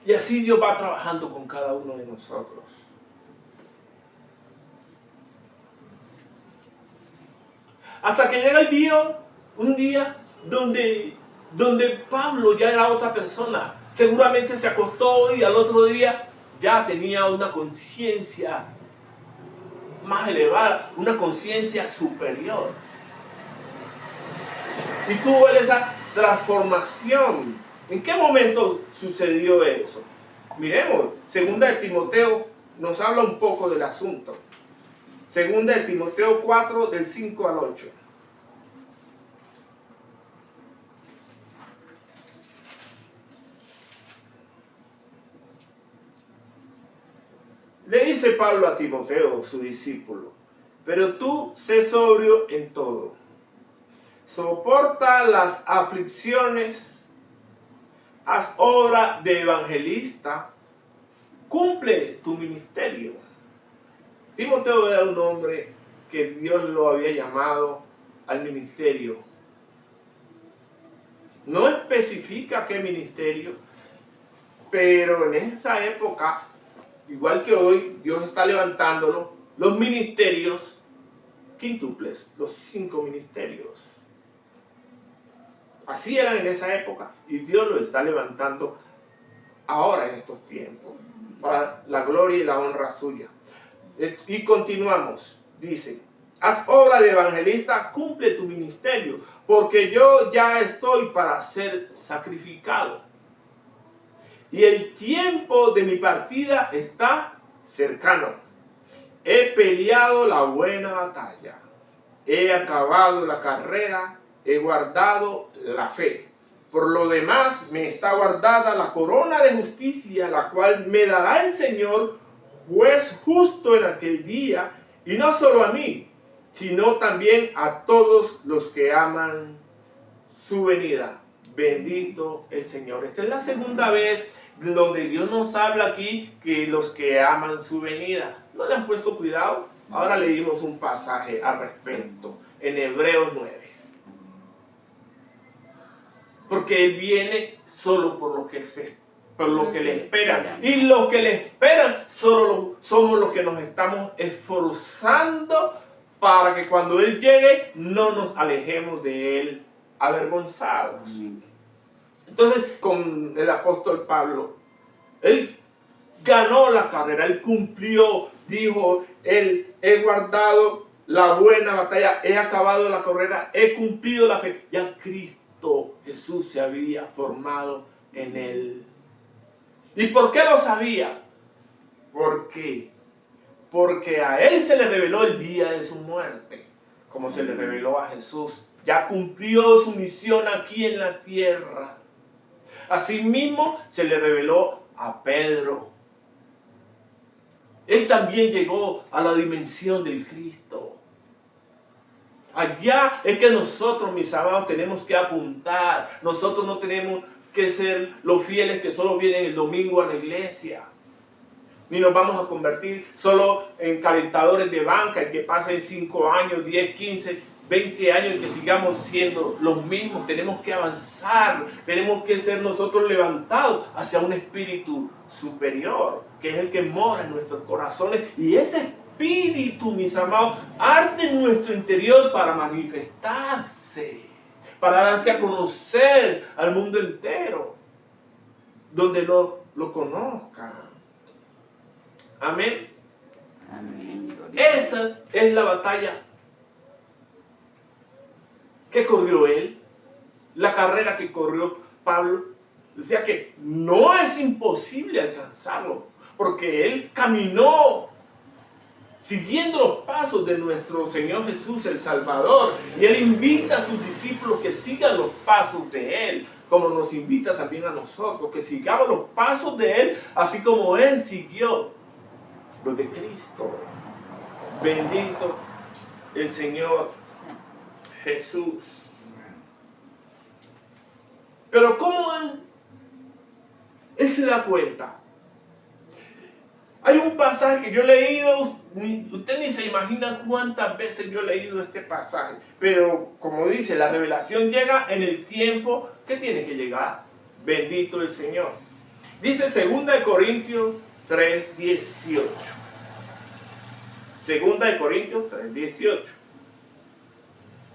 Y así Dios va trabajando con cada uno de nosotros. Hasta que llega el día, un día donde Pablo ya era otra persona. Seguramente se acostó y al otro día ya tenía una conciencia más elevada, una conciencia superior. Y tuvo esa transformación. ¿En qué momento sucedió eso? Miremos, segunda de Timoteo nos habla un poco del asunto. Segunda de Timoteo 4, del 5 al 8. Le dice Pablo a Timoteo, su discípulo, pero tú sé sobrio en todo. Soporta las aflicciones, haz obra de evangelista, cumple tu ministerio. Timoteo era un hombre que Dios lo había llamado al ministerio. No especifica qué ministerio, pero en esa época, igual que hoy, Dios está levantándolo, los ministerios quíntuples, los 5 ministerios. Así eran en esa época y Dios lo está levantando ahora en estos tiempos, para la gloria y la honra suya. Y continuamos, dice, haz obra de evangelista, cumple tu ministerio, porque yo ya estoy para ser sacrificado. Y el tiempo de mi partida está cercano. He peleado la buena batalla, he acabado la carrera, he guardado la fe. Por lo demás me está guardada la corona de justicia, la cual me dará el Señor, juez justo en aquel día, y no solo a mí, sino también a todos los que aman su venida. Bendito el Señor. Esta es la segunda vez donde Dios nos habla aquí que los que aman su venida. ¿No le han puesto cuidado? Ahora leímos un pasaje al respecto en Hebreos 9. Porque Él viene solo por lo que le esperan. Y los que le esperan solo somos los que nos estamos esforzando para que cuando Él llegue no nos alejemos de Él avergonzados. Entonces, con el apóstol Pablo, él ganó la carrera, él cumplió, dijo, él, he guardado la buena batalla, he acabado la carrera, he cumplido la fe. Ya Cristo Jesús se había formado en él. ¿Y por qué lo sabía? ¿Por qué? Porque a él se le reveló el día de su muerte, como se le reveló a Jesús. Ya cumplió su misión aquí en la tierra. Asimismo se le reveló a Pedro. Él también llegó a la dimensión del Cristo. Allá es que nosotros, mis amados, tenemos que apuntar. Nosotros no tenemos que ser los fieles que solo vienen el domingo a la iglesia. Ni nos vamos a convertir solo en calentadores de banca, en que pasen 5 años, 10, 15, 20 años y que sigamos siendo los mismos. Tenemos que avanzar, tenemos que ser nosotros levantados hacia un espíritu superior, que es el que mora en nuestros corazones. Y ese Espíritu, mis amados, arde en nuestro interior para manifestarse, para darse a conocer al mundo entero, donde no lo conozcan. Amén. Amén. Gloria a Dios. Esa es la batalla que corrió él, la carrera que corrió Pablo. Decía que no es imposible alcanzarlo, porque él caminó siguiendo los pasos de nuestro Señor Jesús, el Salvador. Y él invita a sus discípulos que sigan los pasos de él, como nos invita también a nosotros, que sigamos los pasos de él, así como él siguió los de Cristo. Bendito el Señor Jesús. Pero ¿cómo él se da cuenta? Hay un pasaje que yo he leído, usted ni se imagina cuántas veces yo he leído este pasaje, pero como dice, la revelación llega en el tiempo que tiene que llegar. Bendito el Señor. Dice 2 Corintios 3:18. 2 Corintios 3:18.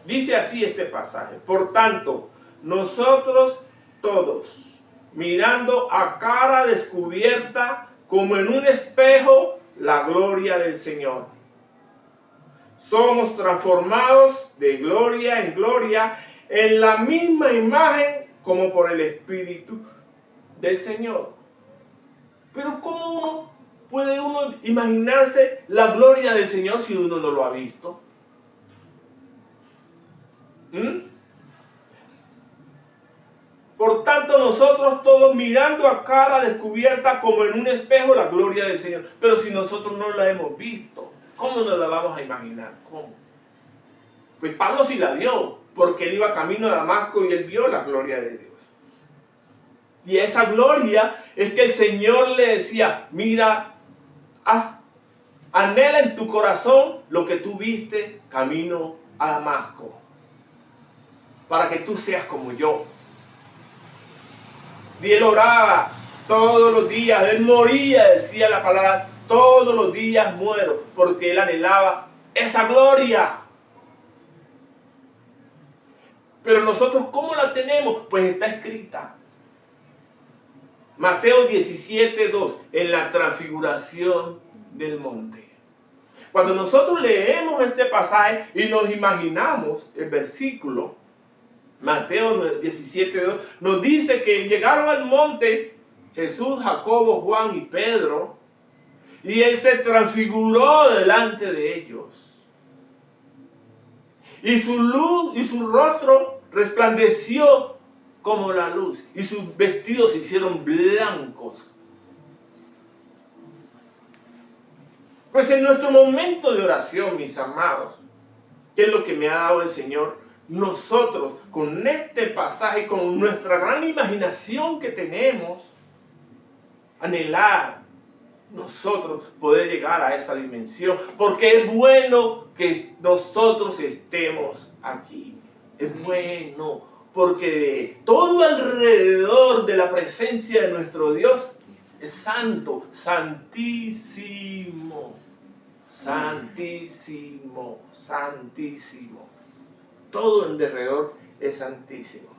Dice así este pasaje: por tanto, nosotros todos, mirando a cara descubierta como en un espejo la gloria del Señor, somos transformados de gloria en gloria en la misma imagen como por el Espíritu del Señor. Pero ¿cómo puede uno imaginarse la gloria del Señor si uno no lo ha visto? Por tanto, nosotros todos mirando a cara descubierta como en un espejo la gloria del Señor. Pero si nosotros no la hemos visto, ¿cómo nos la vamos a imaginar? ¿Cómo? Pues Pablo sí la vio, porque él iba camino a Damasco y él vio la gloria de Dios. Y esa gloria es que el Señor le decía: mira, anhela en tu corazón lo que tú viste camino a Damasco, para que tú seas como yo. Y él oraba todos los días, él moría, decía la palabra, todos los días muero, porque él anhelaba esa gloria. Pero nosotros, ¿cómo la tenemos? Pues está escrita. Mateo 17:2, en la transfiguración del monte. Cuando nosotros leemos este pasaje y nos imaginamos el versículo, Mateo 17:2, nos dice que llegaron al monte Jesús, Jacobo, Juan y Pedro, y él se transfiguró delante de ellos. Y su luz y su rostro resplandeció como la luz, y sus vestidos se hicieron blancos. Pues en nuestro momento de oración, mis amados, ¿qué es lo que me ha dado el Señor? Nosotros, con este pasaje, con nuestra gran imaginación que tenemos, anhelar nosotros poder llegar a esa dimensión, porque es bueno que nosotros estemos aquí. Es bueno, porque todo alrededor de la presencia de nuestro Dios es santo, santísimo, santísimo, santísimo. Todo en derredor es santísimo.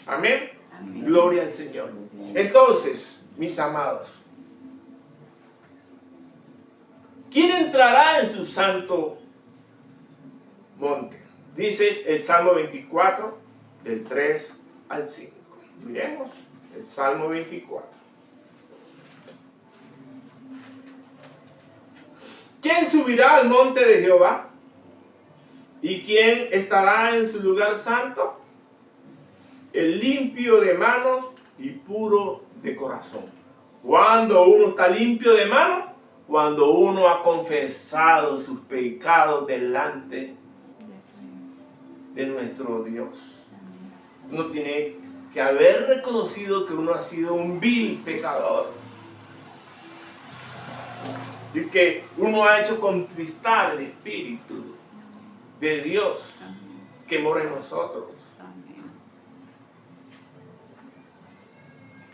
Amén. Amén. Gloria al Señor. Entonces, mis amados, ¿quién entrará en su santo monte? Dice el Salmo 24, del 3 al 5. Miremos el Salmo 24. ¿Quién subirá al monte de Jehová? ¿Y quién estará en su lugar santo? El limpio de manos y puro de corazón. Cuando uno está limpio de manos, cuando uno ha confesado sus pecados delante de nuestro Dios. Uno tiene que haber reconocido que uno ha sido un vil pecador y que uno ha hecho contristar el Espíritu de Dios que mora en nosotros.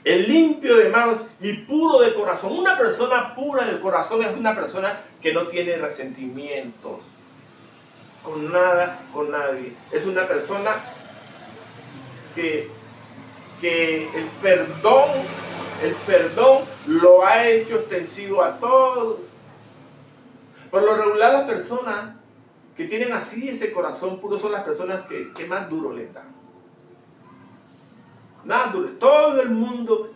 el limpio de manos y puro de corazón. Una persona pura de corazón es una persona que no tiene resentimientos con nada, con nadie. Es una persona que el perdón lo ha hecho extensivo a todos. Por lo regular, las personas que tienen así ese corazón puro son las personas que más duro les dan. Más duro. Todo el mundo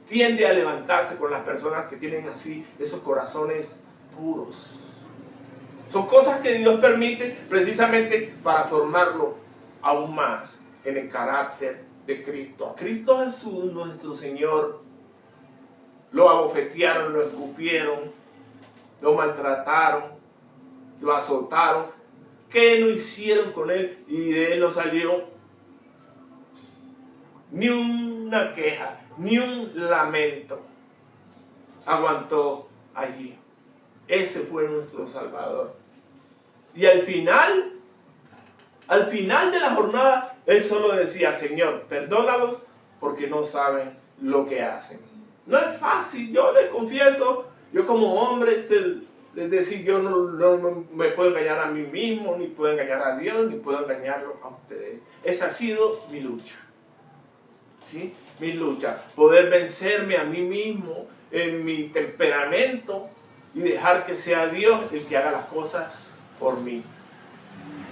tiende a levantarse con las personas que tienen así esos corazones puros. Son cosas que Dios permite precisamente para formarlo aún más en el carácter de Cristo. A Cristo Jesús, nuestro Señor, lo abofetearon, lo escupieron, lo maltrataron, lo azotaron. ¿Qué no hicieron con él? Y de él no salió ni una queja, ni un lamento. Aguantó allí. Ese fue nuestro Salvador. Y al final de la jornada, él solo decía: Señor, perdónalos porque no saben lo que hacen. No es fácil, yo les confieso, yo como hombre, es decir, yo no me puedo engañar a mí mismo, ni puedo engañar a Dios, ni puedo engañarlo a ustedes. Esa ha sido mi lucha. ¿Sí? Mi lucha, poder vencerme a mí mismo en mi temperamento y dejar que sea Dios el que haga las cosas por mí.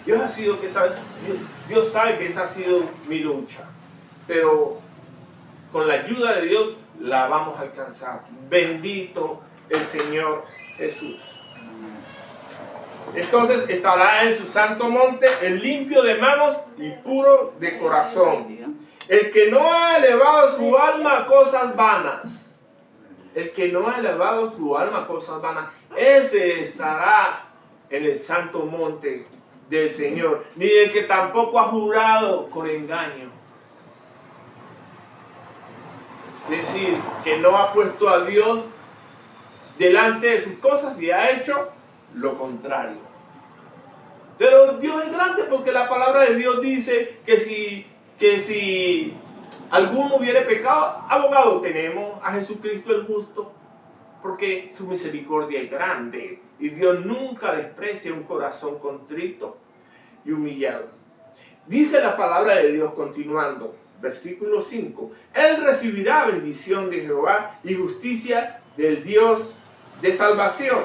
Dios sabe que esa ha sido mi lucha, pero con la ayuda de Dios la vamos a alcanzar. Bendito el Señor Jesús. Entonces estará en su santo monte el limpio de manos y puro de corazón, el que no ha elevado su alma a cosas vanas. El que no ha elevado su alma a cosas vanas, ese estará en el santo monte del Señor. Ni el que tampoco ha jurado con engaño. Es decir, que no ha puesto a Dios delante de sus cosas y ha hecho lo contrario. Pero Dios es grande, porque la palabra de Dios dice que si alguno hubiere pecado, abogado tenemos a Jesucristo el justo, porque su misericordia es grande y Dios nunca desprecia un corazón contrito y humillado. Dice la palabra de Dios continuando, versículo 5: Él recibirá bendición de Jehová y justicia del Dios de salvación.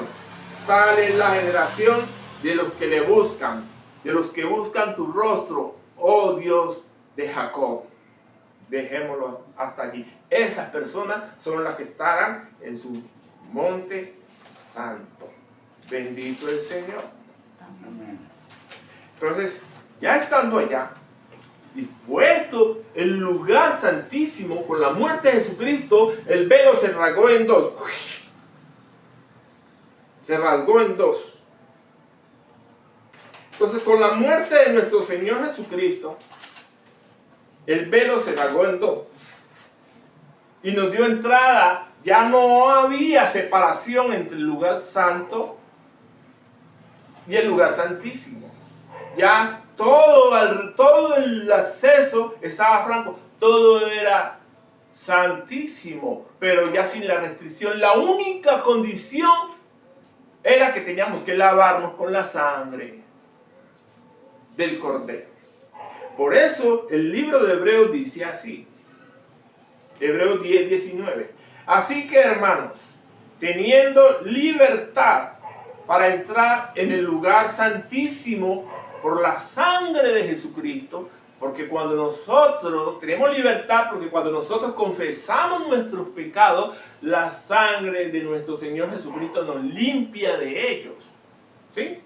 Tal es la generación de los que le buscan, de los que buscan tu rostro, oh Dios de Jacob. Dejémoslo hasta allí. Esas personas son las que estarán en su monte santo. Bendito el Señor. Entonces, ya estando allá, dispuesto el lugar santísimo, con la muerte de Jesucristo, el velo se rasgó en dos. Se rasgó en dos. Entonces, con la muerte de nuestro Señor Jesucristo, el velo se rasgó en dos y nos dio entrada. Ya no había separación entre el lugar santo y el lugar santísimo. Ya todo el acceso estaba franco, todo era santísimo, pero ya sin la restricción. La única condición era que teníamos que lavarnos con la sangre del Cordero. Por eso el libro de Hebreos dice así, Hebreos 10, 19. Así que, hermanos, teniendo libertad para entrar en el lugar santísimo por la sangre de Jesucristo, porque cuando nosotros tenemos libertad, porque cuando nosotros confesamos nuestros pecados, la sangre de nuestro Señor Jesucristo nos limpia de ellos. ¿Sí?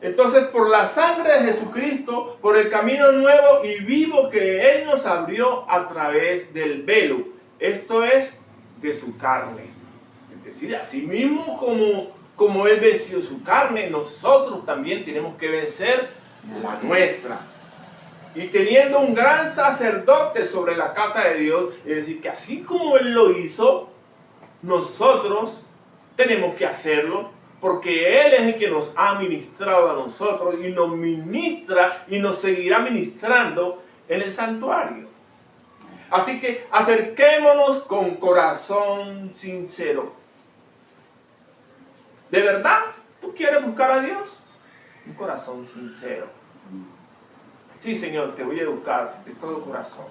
Entonces, por la sangre de Jesucristo, por el camino nuevo y vivo que Él nos abrió a través del velo, esto es, de su carne. Es decir, así mismo como Él venció su carne, nosotros también tenemos que vencer la nuestra. Y teniendo un gran sacerdote sobre la casa de Dios, es decir, que así como Él lo hizo, nosotros tenemos que hacerlo porque Él es el que nos ha ministrado a nosotros y nos ministra y nos seguirá ministrando en el santuario. Así que acerquémonos con corazón sincero. ¿De verdad tú quieres buscar a Dios? Un corazón sincero. Sí, Señor, te voy a buscar de todo corazón.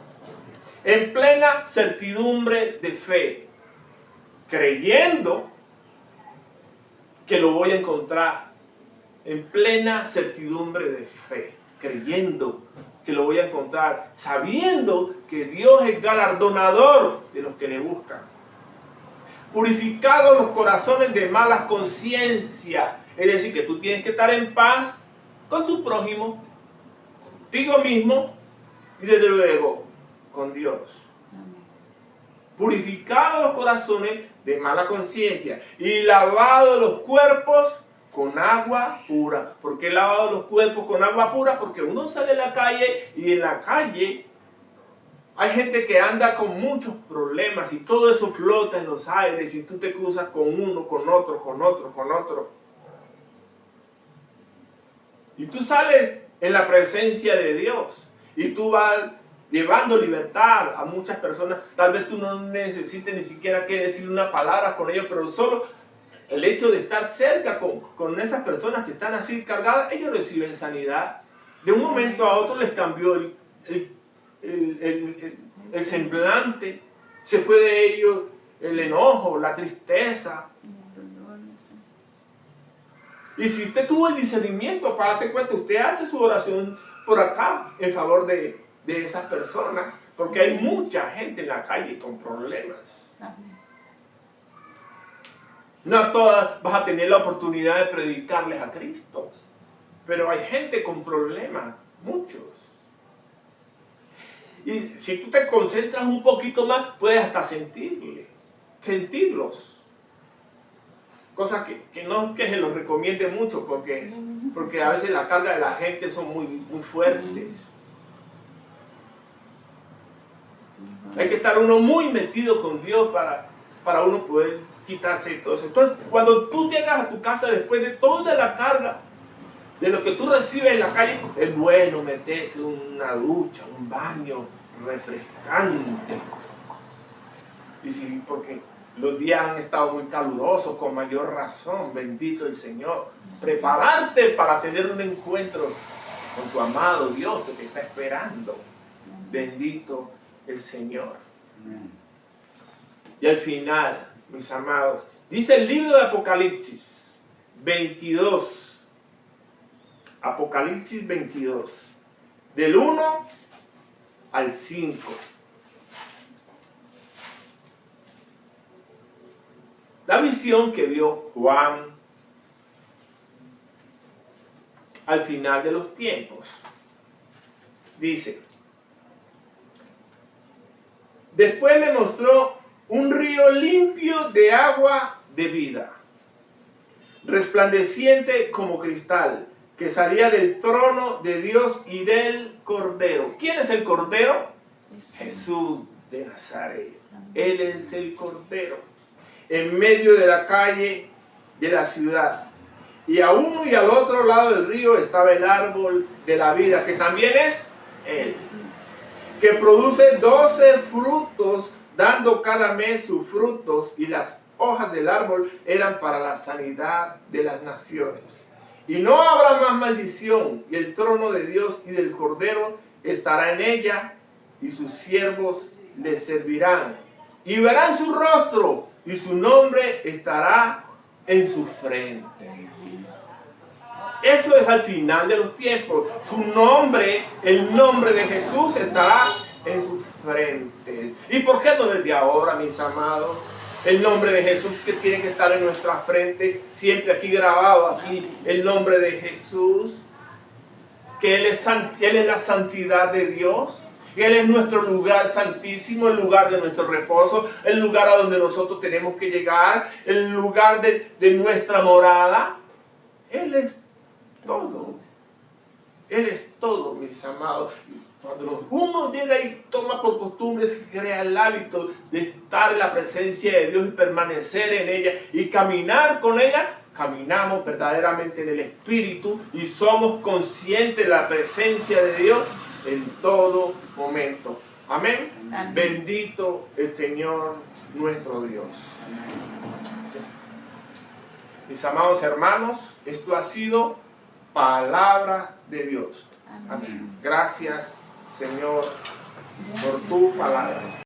En plena certidumbre de fe, creyendo que lo voy a encontrar. En plena certidumbre de fe, creyendo que lo voy a encontrar, sabiendo que Dios es galardonador de los que le buscan. Purificados los corazones de malas conciencias, es decir, que tú tienes que estar en paz con tu prójimo, contigo mismo y desde luego con Dios. Purificados los corazones de mala conciencia y lavados los cuerpos con agua pura. ¿Por qué lavado los cuerpos con agua pura? Porque uno sale a la calle y en la calle hay gente que anda con muchos problemas y todo eso flota en los aires y tú te cruzas con uno, con otro, con otro, con otro. Y tú sales en la presencia de Dios y tú vas llevando libertad a muchas personas. Tal vez tú no necesites ni siquiera que decir una palabra con ellos, pero solo el hecho de estar cerca con esas personas que están así cargadas, ellos reciben sanidad. De un momento a otro les cambió el semblante, se fue de ellos el enojo, la tristeza. Y si usted tuvo el discernimiento para darse cuenta, usted hace su oración por acá en favor de esas personas, porque hay mucha gente en la calle con problemas. No a todas vas a tener la oportunidad de predicarles a Cristo, pero hay gente con problemas, muchos. Y si tú te concentras un poquito más, puedes hasta sentirlos. Cosa que no es que se los recomiende mucho, porque a veces la carga de la gente son muy fuertes. Hay que estar uno muy metido con Dios para uno poder quitarse todo eso. Entonces, cuando tú llegas a tu casa después de toda la carga, de lo que tú recibes en la calle, es bueno meterse una ducha, un baño refrescante. Y sí, porque los días han estado muy calurosos, con mayor razón, bendito el Señor. Prepararte para tener un encuentro con tu amado Dios que te está esperando. Bendito el Señor. Y al final, mis amados, dice el libro de Apocalipsis 22, Apocalipsis 22, del 1 al 5. La visión que vio Juan al final de los tiempos. Dice: después me mostró un río limpio de agua de vida, resplandeciente como cristal, que salía del trono de Dios y del Cordero. ¿Quién es el Cordero? Jesús de Nazaret. Él es el Cordero. En medio de la calle de la ciudad. Y a uno y al otro lado del río estaba el árbol de la vida, que también es Él, que produce 12 frutos, dando cada mes sus frutos, y las hojas del árbol eran para la sanidad de las naciones. Y no habrá más maldición, y el trono de Dios y del Cordero estará en ella, y sus siervos le servirán, y verán su rostro, y su nombre estará en su frente. Eso es al final de los tiempos. Su nombre, el nombre de Jesús, estará en su frente. ¿Y por qué no desde ahora, mis amados? El nombre de Jesús que tiene que estar en nuestra frente, siempre aquí grabado, aquí el nombre de Jesús, que Él es la santidad de Dios. Él es nuestro lugar santísimo, el lugar de nuestro reposo, el lugar a donde nosotros tenemos que llegar, el lugar de nuestra morada. Él es todo. Él es todo, mis amados. Cuando uno llega y toma por costumbre, se crea el hábito de estar en la presencia de Dios y permanecer en ella y caminar con ella, caminamos verdaderamente en el Espíritu y somos conscientes de la presencia de Dios en todo momento. Amén. Amén. Bendito el Señor nuestro Dios. Sí. Mis amados hermanos, esto ha sido palabra de Dios. Amén. Gracias, Señor, por tu palabra.